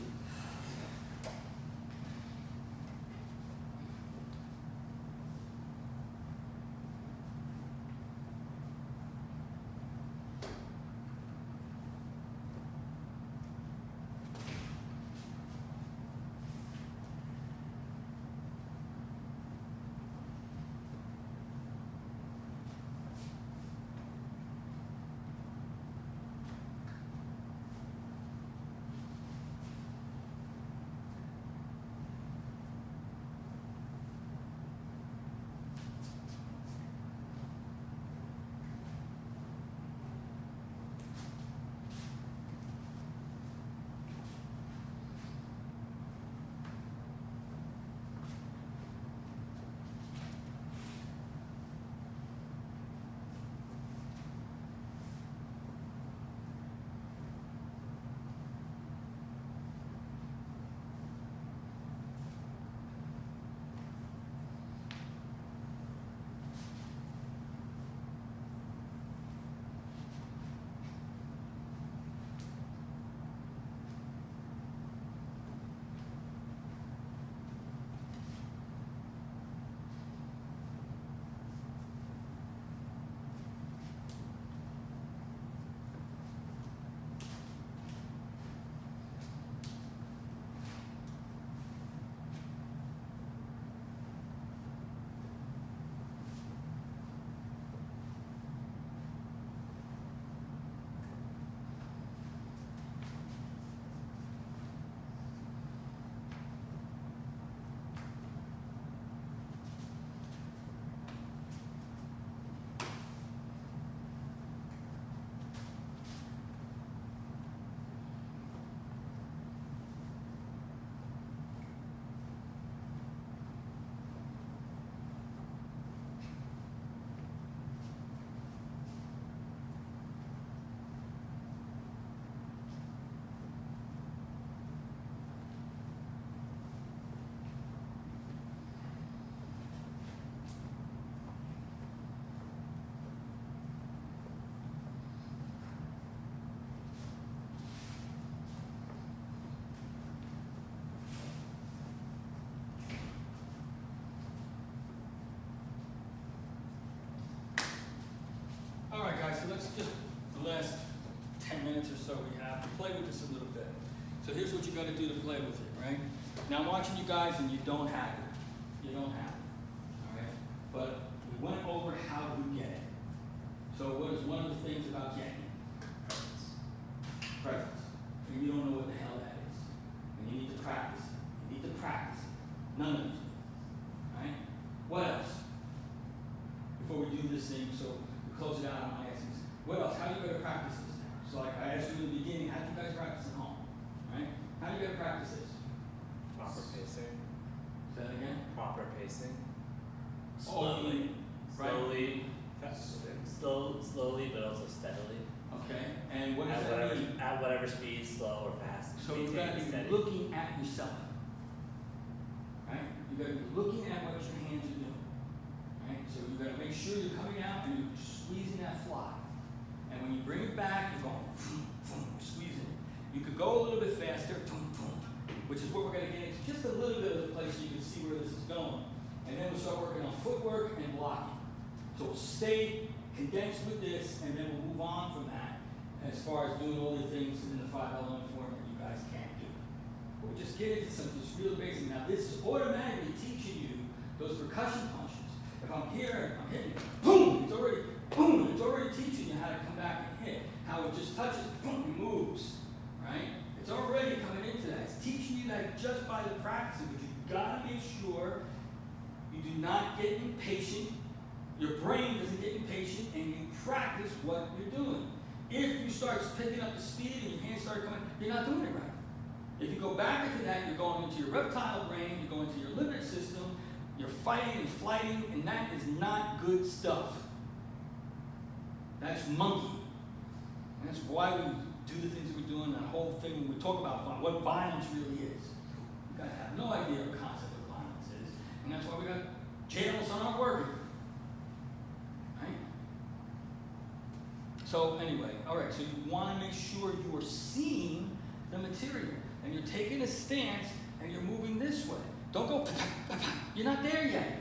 minutes or so we have to play with this a little bit. So here's what you got to do to play with it, right? Now I'm watching you guys and you don't have it. You don't have it, all right? But we went over how to get it. So what is one of the things about getting it? Presence. And you don't know what the hell that is. And you need to practice it. You need to practice it. None of us do. Right? What else? Before we do this thing, so we close it out on my essence. What else? How do you go to practice this now? So like I asked you in the beginning, how do you guys practice at home? Right? How do you go to practice this? Proper pacing. Say that again? Proper pacing. Slowly. Right? Slowly, but also steadily. Okay. And what does that mean? At whatever speed, slow or fast. So you've got to be steady. looking at yourself. Right? You've got to be looking at what your hands are doing. Right? So you've got to make sure you're coming out and you're squeezing that fly. And when you bring it back, you're going, squeezing it. You could go a little bit faster, which is what we're going to get into just a little bit of the place so you can see where this is going. And then we'll start working on footwork and blocking. So we'll stay condensed with this, and then we'll move on from that as far as doing all the things in the 5 element form that you guys can't do. But we'll just get into some just real basic. Now this is automatically teaching you those percussion punches. If I'm here and I'm hitting, boom, it's already teaching you how to come back and hit. How it just touches, boom, and moves. Right? It's already coming into that. It's teaching you that just by the practicing, but you've got to make sure you do not get impatient. Your brain doesn't get impatient, and you practice what you're doing. If you start picking up the speed and your hands start coming, you're not doing it right. If you go back into that, you're going into your reptile brain, you're going to your limbic system, you're fighting and flighting, and that is not good stuff. That's monkey. And that's why we do the things that we're doing, that whole thing when we talk about what violence really is. You guys have no idea what concept of violence is, and that's why we got jails on our working. Right? So anyway, all right, so you want to make sure you are seeing the material, and you're taking a stance, and you're moving this way. Don't go, you're not there yet.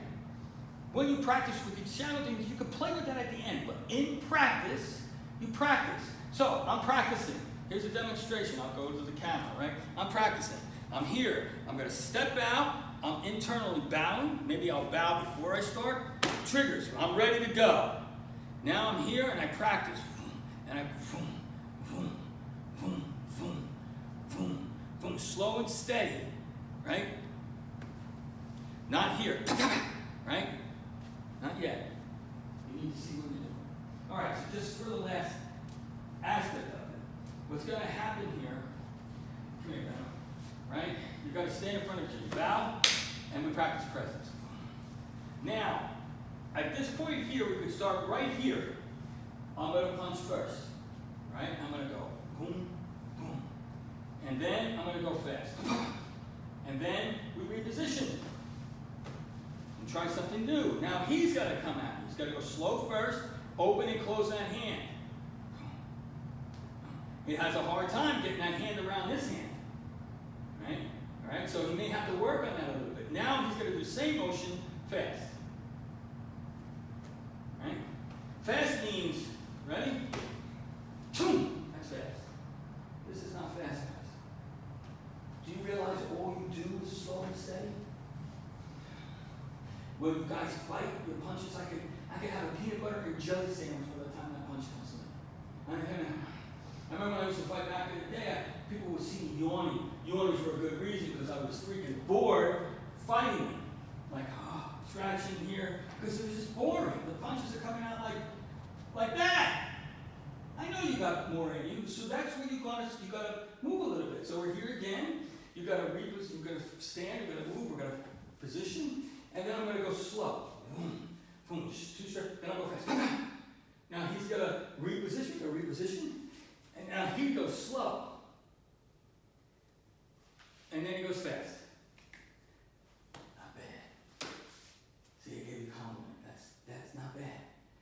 When you practice with these shadow things, you can play with that at the end, but in practice, you practice. So I'm practicing. Here's a demonstration. I'll go to the camera, right? I'm practicing. I'm here. I'm going to step out. I'm internally bowing. Maybe I'll bow before I start. Triggers. I'm ready to go. Now I'm here and I practice. And I boom, boom, boom, boom, boom, boom. Slow and steady, right? Not here, right? Not yet. You need to see what you're doing. All right, so just for the last aspect of it, what's going to happen here, come here now, right? You've got to stand in front of you, bow, and we practice presence. Now, at this point here, we could start right here. I'm going to punch first, right? I'm going to go boom, boom. And then I'm going to go fast. And then we reposition. And try something new. Now he's got to come at me. He's got to go slow first, open and close that hand. He has a hard time getting that hand around this hand. Right? All right? So he may have to work on that a little bit. Now he's going to do the same motion fast. Right? Fast means, ready? Boom! That's fast. This is not fast, guys. Do you realize all you do is slow and steady? When you guys fight, your punches, I could have a peanut butter and jelly sandwich by the time that punch comes in. I remember when I used to fight back in the day, people would see me yawning for a good reason because I was freaking bored fighting them. Like, scratching here, because it was just boring. The punches are coming out like that. I know you got more in you, so that's where you gotta move a little bit. So we're here again. You gotta stand, you gotta move, we're gonna position. And then I'm going to go slow. Boom, boom, just 2 steps, then I'll go fast. Now he's going to reposition, and now he goes slow. And then he goes fast. Not bad. See, I gave you a compliment. That's not bad.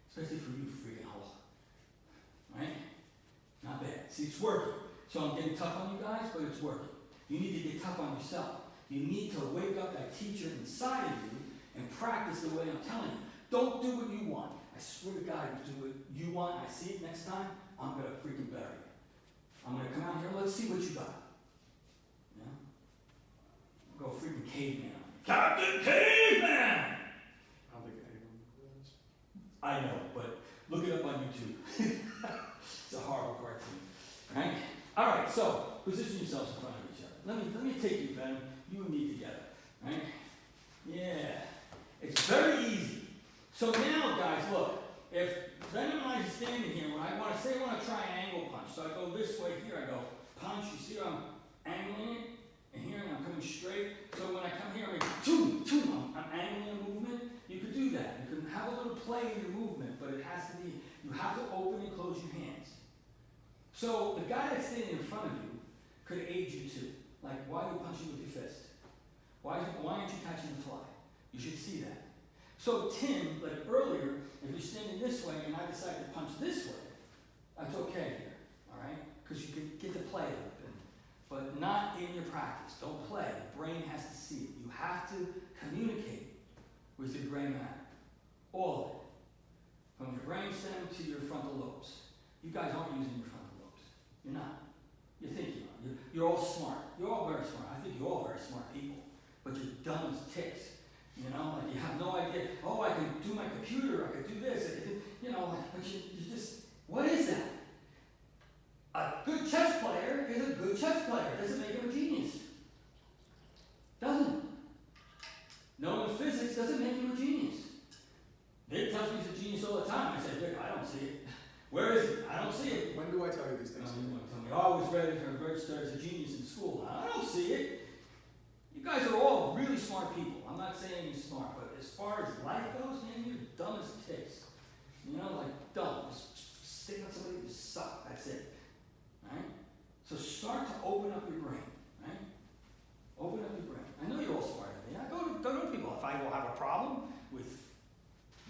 Especially for you, freaking hole. Right? Not bad. See, it's working. So I'm getting tough on you guys, but it's working. You need to get tough on yourself. You need to wake up that teacher inside of you and practice the way I'm telling you. Don't do what you want. I swear to God, if you do what you want, I see it next time, I'm going to freaking bury you. I'm gonna come out here, let's see what you got. You know? Go freaking caveman. Captain Caveman! I don't think anyone knows. I know, but look it up on YouTube. It's a horrible cartoon. Right? Alright, so position yourselves in front of each other. Let me take you, Ben, you and me together. Right? Yeah. It's very easy. So now, guys, look, if Ben and I are standing here, when I want to try an angle punch, so I go this way here, I go punch, you see I'm angling it, and here I'm coming straight. So when I come here, I'm like, I'm angling a movement. You could do that. You can have a little play in your movement, but it has to be, you have to open and close your hands. So the guy that's standing in front of you could aid you too. Like, why are you punching with your fist? Why aren't you catching the fly? You should see that. So Tim, like earlier, if you're standing this way and I decide to punch this way, that's okay here, all right? Because you can get to play a little bit, but not in your practice. Don't play. The brain has to see it. You have to communicate with your gray matter, all of it, from your brainstem to your frontal lobes. You guys aren't using your frontal lobes. You're not. You think you are. You're all smart. You're all very smart. I think you're all very smart people, but you're dumb as ticks. You know, like you have no idea, oh, I can do my computer, I could do this, I could do, you know, like, but you just, what is that? A good chess player is a good chess player. Doesn't make him a genius. Doesn't. Knowing physics doesn't make him a genius. Vic tells me he's a genius all the time. I say, Vic, I don't see it. Where is it? I don't see it. When do I tell you these things? You want to tell me, oh, I was ready to register as a genius in school. I don't see it. You guys are all really smart people. I'm not saying you're smart, but as far as life goes, man, you're dumb as ticks. You know, like dumb. Just stick on somebody, just suck. That's it. Right? So start to open up your brain. Right? Open up your brain. I know you're all smart. I go to people. If I will have a problem with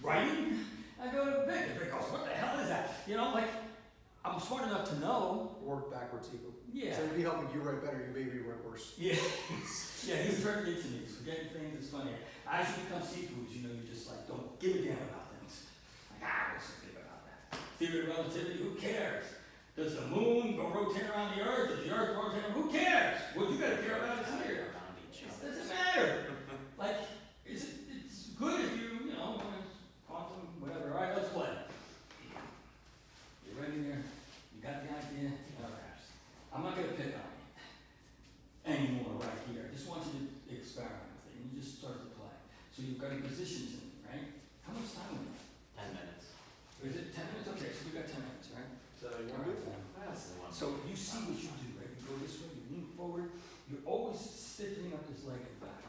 writing, I go to Vic. And Vic goes, what the hell is that? You know, like, I'm smart enough to know. Work backwards, Sifu. Yeah. So if you helping you write better, you maybe write worse. Yeah. Yeah, he's turned into me. He's forgetting things. It's funny. As you become Sifu, you know, you just like don't give a damn about things. Like, what's so big about that? Theory of relativity, who cares? Does the moon go rotate around the earth? Does the earth rotate around? Who cares? What you gotta care about is here. Around each It other. doesn't matter. Like, it's good if you know, quantum, whatever. All right, let's play. You're ready there? You got the idea? All right. I'm not gonna pick on you anymore right here. I just want you to experiment with it. And you just start to play. So you've got your positions in, right? How much time we have? 10 minutes. Is it 10 minutes? Okay, so we got 10 minutes, right? So you want to do that? That's the one. So you see what you do, right? You go this way, you lean forward, you're always stiffening up this leg and back.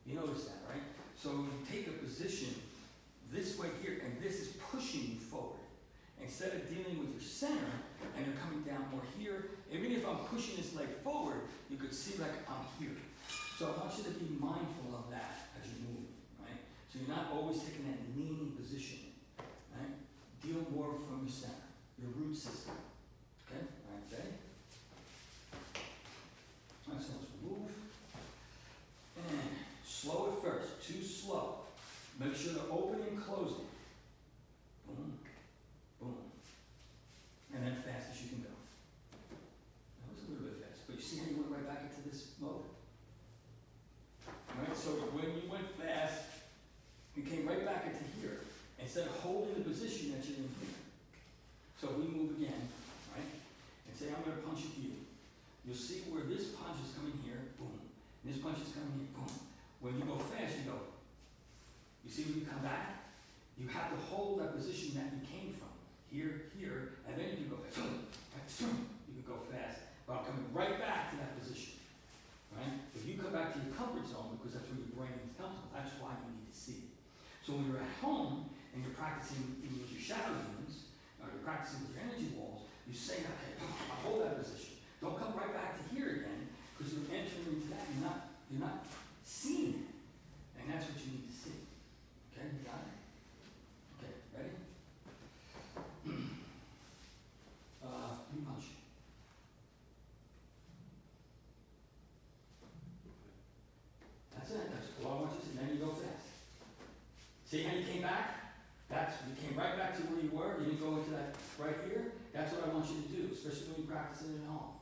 You notice that, right? So you take a position this way here, and this is pushing you forward. Instead of dealing with your center, and you're coming down more here, even if I'm pushing this leg forward, you could see like I'm here. So I want you to be mindful of that as you move, right? So you're not always taking that leaning position, right? Deal more from your center, your root system. Okay? All right, ready? All right, so let's move. And slow it first, too slow. Make sure to open and close it. Boom, boom. And then fast as you can go. That was a little bit fast, but you see how you went right back into this mode? Alright, so when you went fast, you came right back into here, instead of holding the position that you're in here. So if we move again, right, and say I'm gonna punch at you, you'll see where this punch is coming here, boom, and this punch is coming here, boom. When you go fast, you go. You see when you come back, you have to hold that position that you came from. Here, and then you can go, you can go fast, but I'm coming right back to that position, right? If you come back to your comfort zone, because that's where your brain is comfortable, that's why you need to see it. So when you're at home, and you're practicing with your shadow demons, or you're practicing with your energy walls, you say, okay, I'll hold that position. Don't come right back to here again, because you're entering into that, you're not seeing it. And that's what you need to see. Okay, you got it? Okay, ready? You punch. That's it. That's all I want you to see. Then you go fast. See how you came back? You came right back to where you were. You didn't go into that right here. That's what I want you to do, especially when you practice it at home.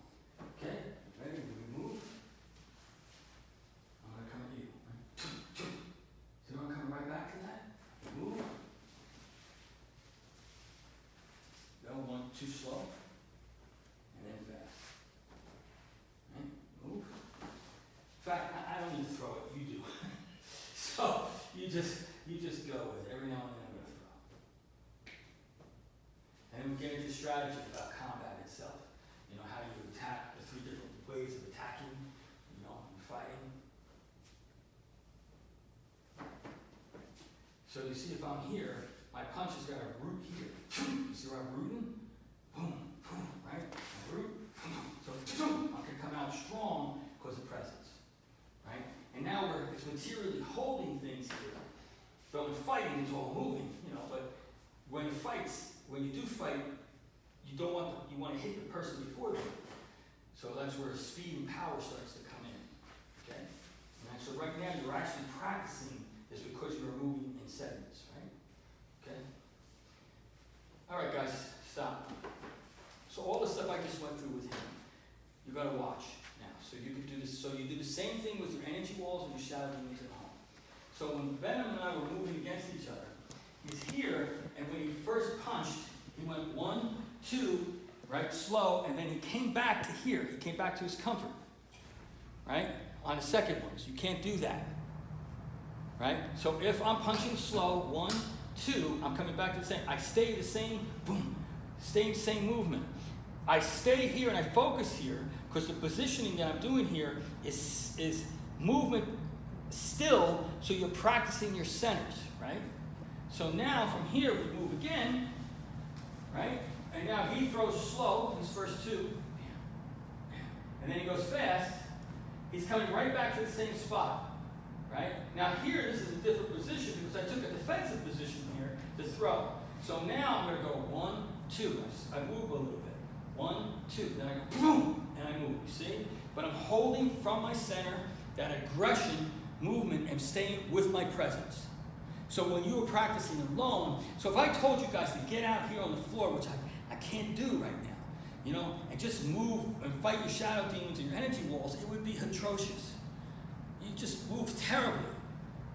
fact, I don't need to throw it, you do. So you just go with it. Every now and then I'm gonna throw. And we get into strategy about combat itself. You know, how you attack, the 3 different ways of attacking, you know, and fighting. So you see if I'm here, my punch has got a root here. You see where I'm rooting? Boom, boom, right? I root, boom. So I can come out strong because of presence, right? And now it's materially holding things here. But when fighting, it's all moving, you know, but when you do fight, you want to hit the person before them. So that's where speed and power starts to come in, okay? And so right now you're actually practicing this because you're moving in segments, right? Okay? All right, guys, stop. So all the stuff I just went through with him, you got to watch now. So you can do this. So you do the same thing with your energy walls and your shadow demons at home. So when Venom and I were moving against each other, he's here, and when he first punched, he went 1, 2, right, slow, and then he came back to here. He came back to his comfort, right, on the second one. So you can't do that, right? So if I'm punching slow, 1, 2, I'm coming back to the same. I stay the same, boom, stay the same movement. I stay here and I focus here because the positioning that I'm doing here is movement still, so you're practicing your centers, right? So now from here we move again, right? And now he throws slow, his first 2, and then he goes fast. He's coming right back to the same spot, right? Now here, this is a different position because I took a defensive position here to throw. So now I'm going to go 1, 2. I move a little bit. 1, 2. Then I go boom, and I move. You see? But I'm holding from my center that aggression movement and staying with my presence. So when you were practicing alone, so if I told you guys to get out here on the floor, which I can't do right now, you know, and just move and fight your shadow demons and your energy walls, it would be atrocious. You just move terribly,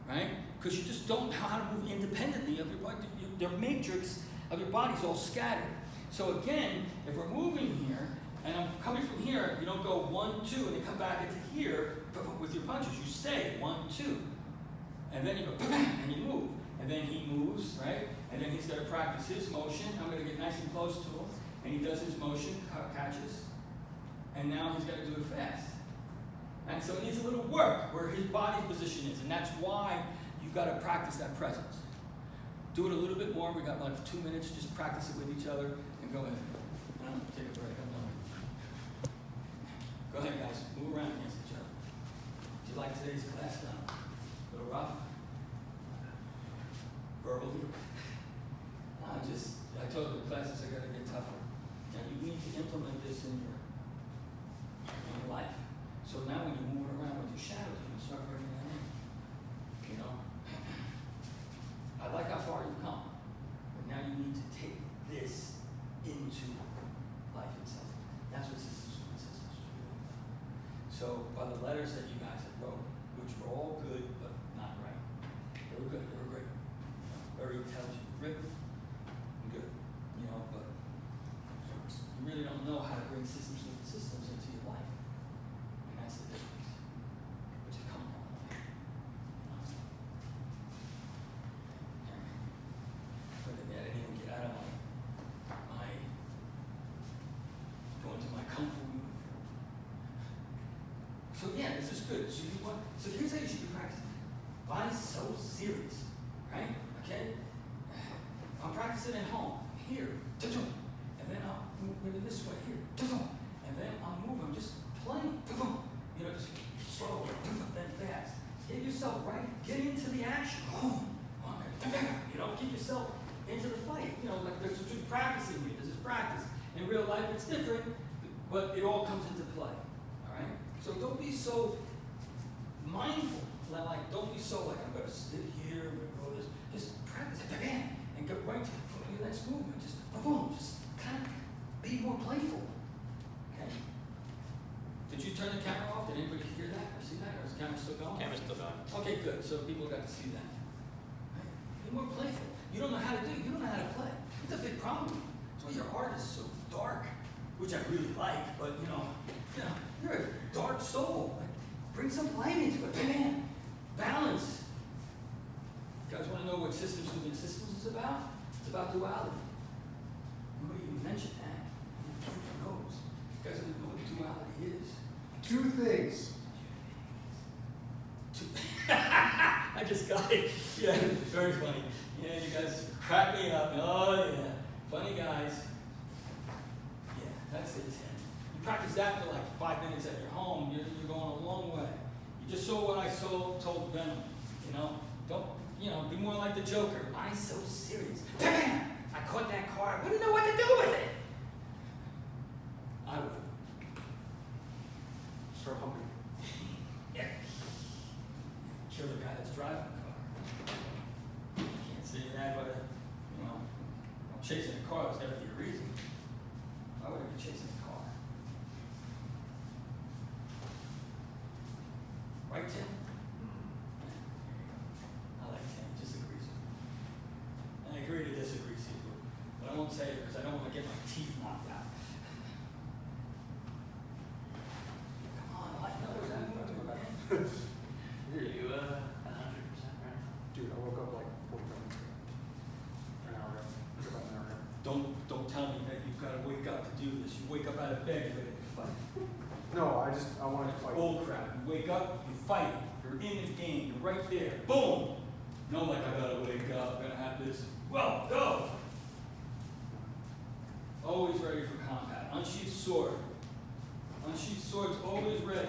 right? Because you just don't know how to move independently of your body. Your matrix of your body's all scattered. So again, if we're moving here, and I'm coming from here, you don't go 1, 2, and then come back into here with your punches. You stay 1, 2. And then you go, and you move. And then he moves, right? And then he's got to practice his motion. I'm going to get nice and close to him. And he does his motion, catches. And now he's got to do it fast. And so it needs a little work where his body position is. And that's why you've got to practice that presence. Do it a little bit more. We got like 2 minutes. Just practice it with each other and go in. Take a break. I'm done. Go ahead, guys. Move around against each other. Do you like today's class now? A little rough? Verbally? I told you the classes are going to get tougher. Now you need to implement this in your life. So now when you move around with your shadow, you can start bringing that in. You know? I like how far you've come. But now you need to take this into life itself. That's what systems is really about. So by the letters that you guys have wrote, which were all good but not right. They were good, they were great. Very intelligent, written, and good. You know, but you really don't know how to bring systems into your life. And that's the difference. But you come along with it. You know? But then I didn't even get out of my going to my kung fu move. So yeah, this is good. So here's how you should be practicing. Body's so serious, right? Okay? I'm practicing at home, here, and then I'll move maybe this way, here, and then I'll move, I'm just playing, you know, just slow, then fast. Get yourself right, get into the action, you know, get yourself into the fight. You know, like there's just practicing here, this is practice. In real life it's different, but it all comes into play, all right? So don't be so mindful. Like, don't be so like, I'm going to sit here, I'm going to go this. Just practice it, and get right to your next movement. Just, boom, just kind of be more playful. Okay? Did you turn the camera off? Did anybody hear that or see that? Or is the camera still going? Camera's still going. Okay, good. So people got to see that. Right? Be more playful. You don't know how to do it. You don't know how to play. It's a big problem. That's why your art is so dark, which I really like, but you know, you're a dark soul. Like, Bring some light into it. Bam! Balance. You guys want to know what systems within systems is about? It's about duality. Nobody even mentioned that. Who knows? You guys don't even know what duality is. Two things. I just got it. Yeah, very funny. Yeah, you guys crack me up. Oh, yeah. Funny guys. Yeah, that's it, Tim. You practice that for like 5 minutes at your home, you're going a long way. You just saw what I told Venom. Don't, be more like the Joker. Why so serious? Bam! I caught that car. I wouldn't know what to do with it. I would. Start humping. Yeah. Kill the guy that's driving the car. Can't say that, but I'm chasing a car. There's got to be a reason. Why would I be chasing a car? Right, Tim? I like Tim. He disagrees with me. And I agree to disagree, Sifu. But I won't say it because I don't want to get my teeth knocked out. Come on, I know what I'm talking about. Are you 100% right? Dude, I woke up like 45 minutes ago. An hour ago. About an hour ago. Don't tell me that you've got to wake up to do this. You wake up out of bed, you're ready to fight. No, I wanted to fight. Bull crap. You wake up, you fight. You're in the game. You're right there. Boom! No, like I gotta wake up. I'm gonna have this. Well, go! Always ready for combat. Unsheathed sword. Unsheathed sword's always ready.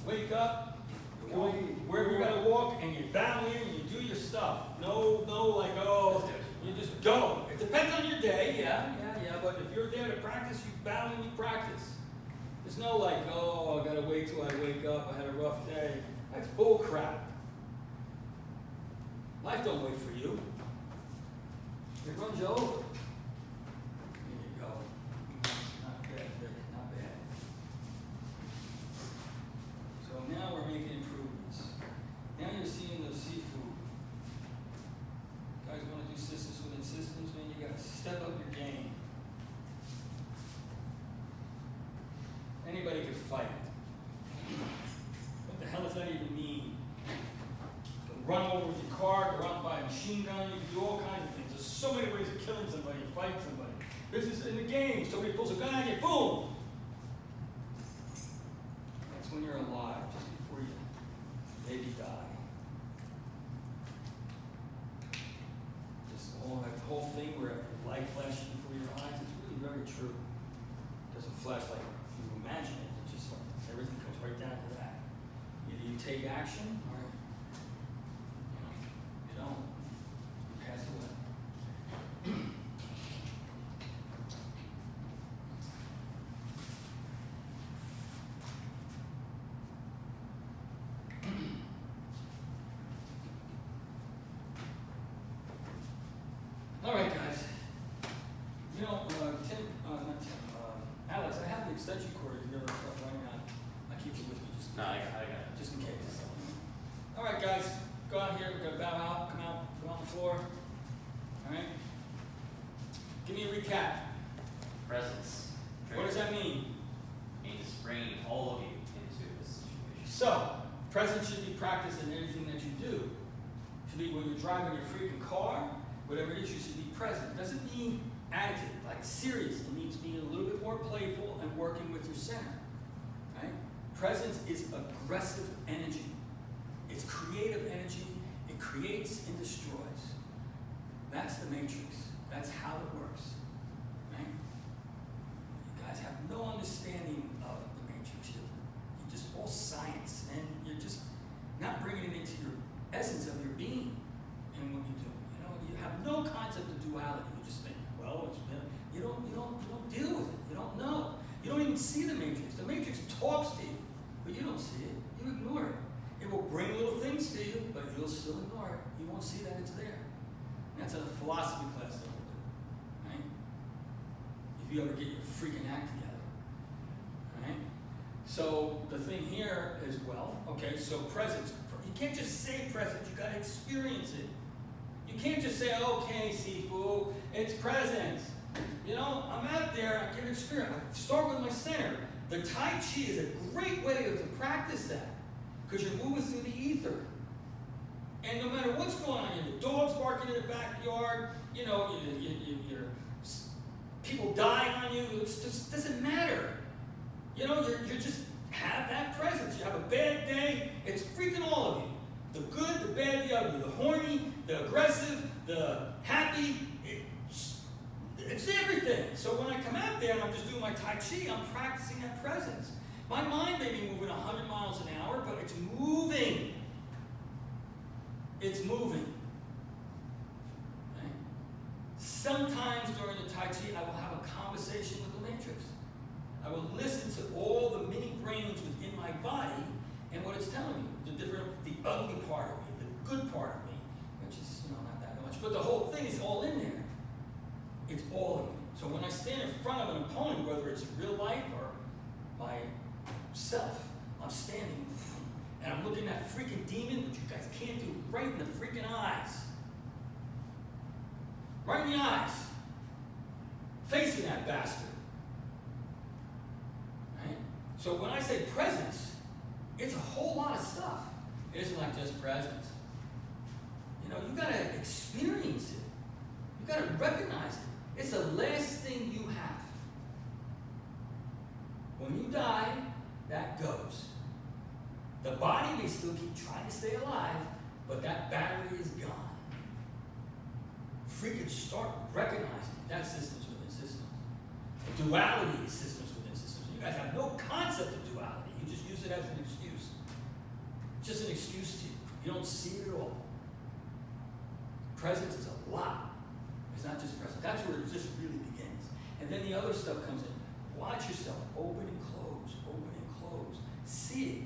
Wake up, you go wherever you gotta walk, and you bow in and you do your stuff. No, like, oh, you just go. It depends on your day, yeah, but if you're there to practice, you bow and you practice. There's no like, oh, I gotta wait till I wake up, I had a rough day. That's bull crap. Life don't wait for you. It runs you over. There you go. Not bad, Vic, not bad. So now we're making improvements. Now you're seeing the Sifu. Guys want to do systems within systems, man, you got to step up your game. Anybody could fight. What the hell does that even mean? You can run over with your car, go out and buy a machine gun, you can do all kinds of things. There's so many ways of killing somebody, fighting somebody. This is in the game. Somebody pulls a gun at you, boom! That's when you're alive, just before you maybe die. Just that whole thing where light flashes before your eyes, it's really very true. It doesn't flash like you imagine it. It's just like everything comes right down to that. Either you take action or you don't. You pass away. All right, guys. Alex, I have the extension cord if you ever start running out. I keep it with me just No, I got it. just in case. All right, guys, go out here. We're gonna bow out, come on the floor. All right. Give me a recap. Presence. What does that mean? Means bringing all of you into this situation. So, presence should be practiced in everything that you do. Should be when you're driving your freaking car, whatever it is, you should be present. Doesn't mean attitude, like serious. It means being a little bit more playful and working with your center. Right? Presence is aggressive energy. It's creative energy. It creates and destroys. That's the matrix. That's how it works. Right? You guys have no understanding of the matrix. You're just all science, and you're just not bringing it into your essence of your being in what you do. You have no concept of duality. You just think, well, you don't deal with it. You don't know. You don't even see the matrix. The matrix talks to you, but you don't see it. You ignore it. It will bring little things to you, but you'll still ignore it. You won't see that it's there. And that's a philosophy class that we'll do, right? If you ever get your freaking act together, right? So the thing here is, well, okay, so presence. You can't just say presence. You got to experience it. You can't just say, okay, Sifu, it's presence. You know, I'm out there, I get an experience. I start with my center. The Tai Chi is a great way to practice that, because you're moving through the ether. And no matter what's going on, the dog's barking in the backyard, you know, you're people dying on you, it just doesn't matter. You know, you're just have that presence. You have a bad day, it's freaking all of you. The good, the bad, the ugly, the horny, the aggressive, the happy, it's everything. So when I come out there and I'm just doing my Tai Chi, I'm practicing that presence. My mind may be moving 100 miles an hour, but it's moving. It's moving. Right? Sometimes during the Tai Chi, I will have a conversation with the matrix. I will listen to all the mini brains within my body and what it's telling me. The ugly part of me, the good part of me, which is, you know, not that much, but the whole thing is all in there. It's all in me. So when I stand in front of an opponent, whether it's real life or myself, I'm standing and I'm looking at that freaking demon, which you guys can't do, right in the freaking eyes. Right in the eyes. Facing that bastard. Right? So when I say presence, it's a whole lot of stuff. It isn't like just presence. You know, you gotta experience it. You gotta recognize it. It's the last thing you have. When you die, that goes. The body may still keep trying to stay alive, but that battery is gone. Freaking start recognizing that systems within systems. The duality is systems within systems. You guys have no concept of duality. You just use it as an excuse. It's just an excuse to you. You don't see it at all. Presence is a lot. It's not just presence. That's where it just really begins. And then the other stuff comes in. Watch yourself open and close, open and close. See it.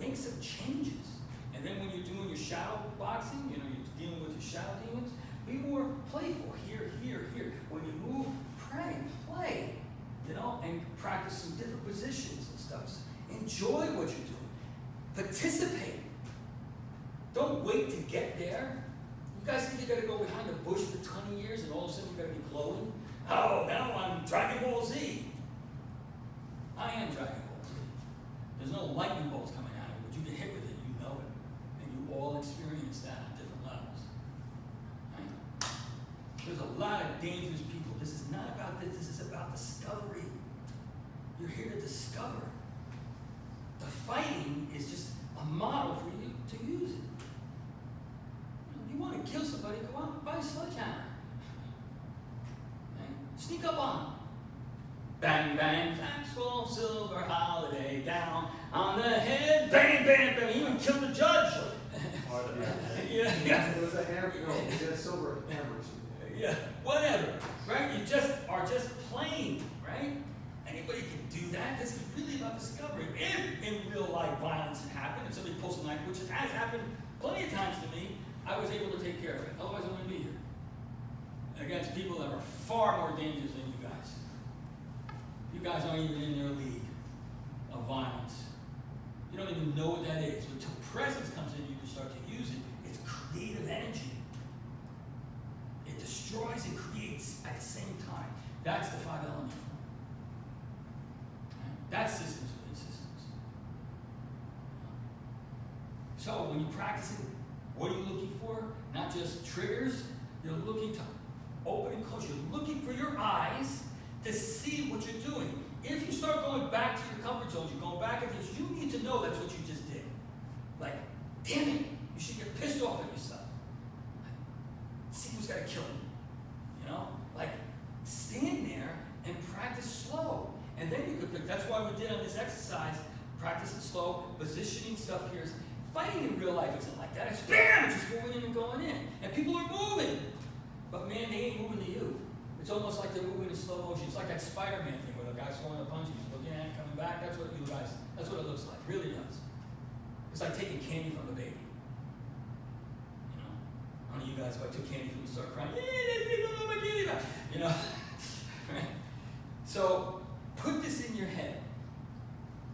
Make some changes. And then when you're doing your shadow boxing, you know, you're dealing with your shadow demons, be more playful. Here, here, here. When you move, pray, play, you know, and practice some different positions and stuff. Just enjoy what you're doing. Participate. Don't wait to get there. You guys think you gotta go behind a bush for 20 years and all of a sudden you're gonna be glowing? Oh, now I'm Dragon Ball Z. I am Dragon Ball Z. There's no lightning bolts coming out of it, but you get hit with it, you know it. And you all experience that on different levels. Right? There's a lot of dangerous people. This is not about this, this is about discovery. You're here to discover. The fighting is just a model for you to use it. You want to kill somebody, go out and buy a sledgehammer. Right? Sneak up on them. Bang, bang, Maxwell Silver Holiday down on the head. Bang, bang, bang. Even killed the judge. Yeah. It was a hammer, no, it was a silver hammer. Yeah, whatever. Right? You just are just playing, right? Anybody can do that. This is really about discovery. If in real life violence had happened and somebody pulls a knife, which has happened plenty of times to me, I was able to take care of it. Otherwise, I wouldn't be here. Against people that are far more dangerous than you guys. You guys aren't even in their league of violence. You don't even know what that is. Until presence comes in, you can start to use it. It's creative energy. It destroys and creates at the same time. That's the 5 element form. Right? That's systems within systems. So when you practice it, what are you looking for? Not just triggers. You're looking to open and close. You're looking for your eyes to see what you're doing. If you start going back to your comfort zones, you're going back at this, you need to know that's what you just did. Like, damn it, you should get pissed off at yourself. Like, see who's got to kill me. You know? Like, stand there and practice slow. And then you could pick, that's why we did on this exercise, practice it slow, positioning stuff here. Fighting in real life isn't like that. It's bam, it's just going in and going in. And people are moving. But man, they ain't moving to you. It's almost like they're moving in slow motion. It's like that Spider-Man thing where the guy's throwing a punch, he's looking at it, coming back. That's what you guys, that's what it looks like. It really does. It's like taking candy from the baby. You know? One of you guys, if I took candy from you, start crying, my candy back. You know? Right? So, put this in your head.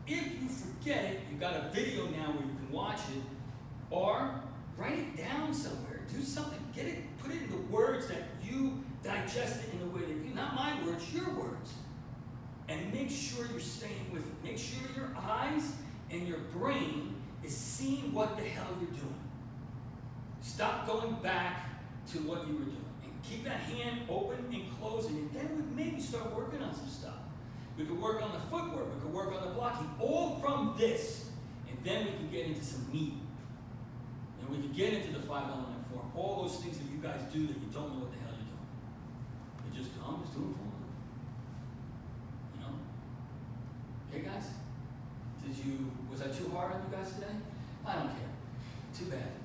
If you forget it, you've got a video now where you can watch it, or write it down somewhere. Do something. Get it, put it in the words that you digest it in the way that you, not my words, your words. And make sure you're staying with it. Make sure your eyes and your brain is seeing what the hell you're doing. Stop going back to what you were doing. And keep that hand open and closing, and then we maybe start working on some stuff. We could work on the footwork, we could work on the blocking, all from this. And then we can get into some meat. And we can get into the 5-element form. All those things that you guys do that you don't know what the hell you're doing. You just, I'm just doing for them. You know? Okay, guys? Was I too hard on you guys today? I don't care. Too bad.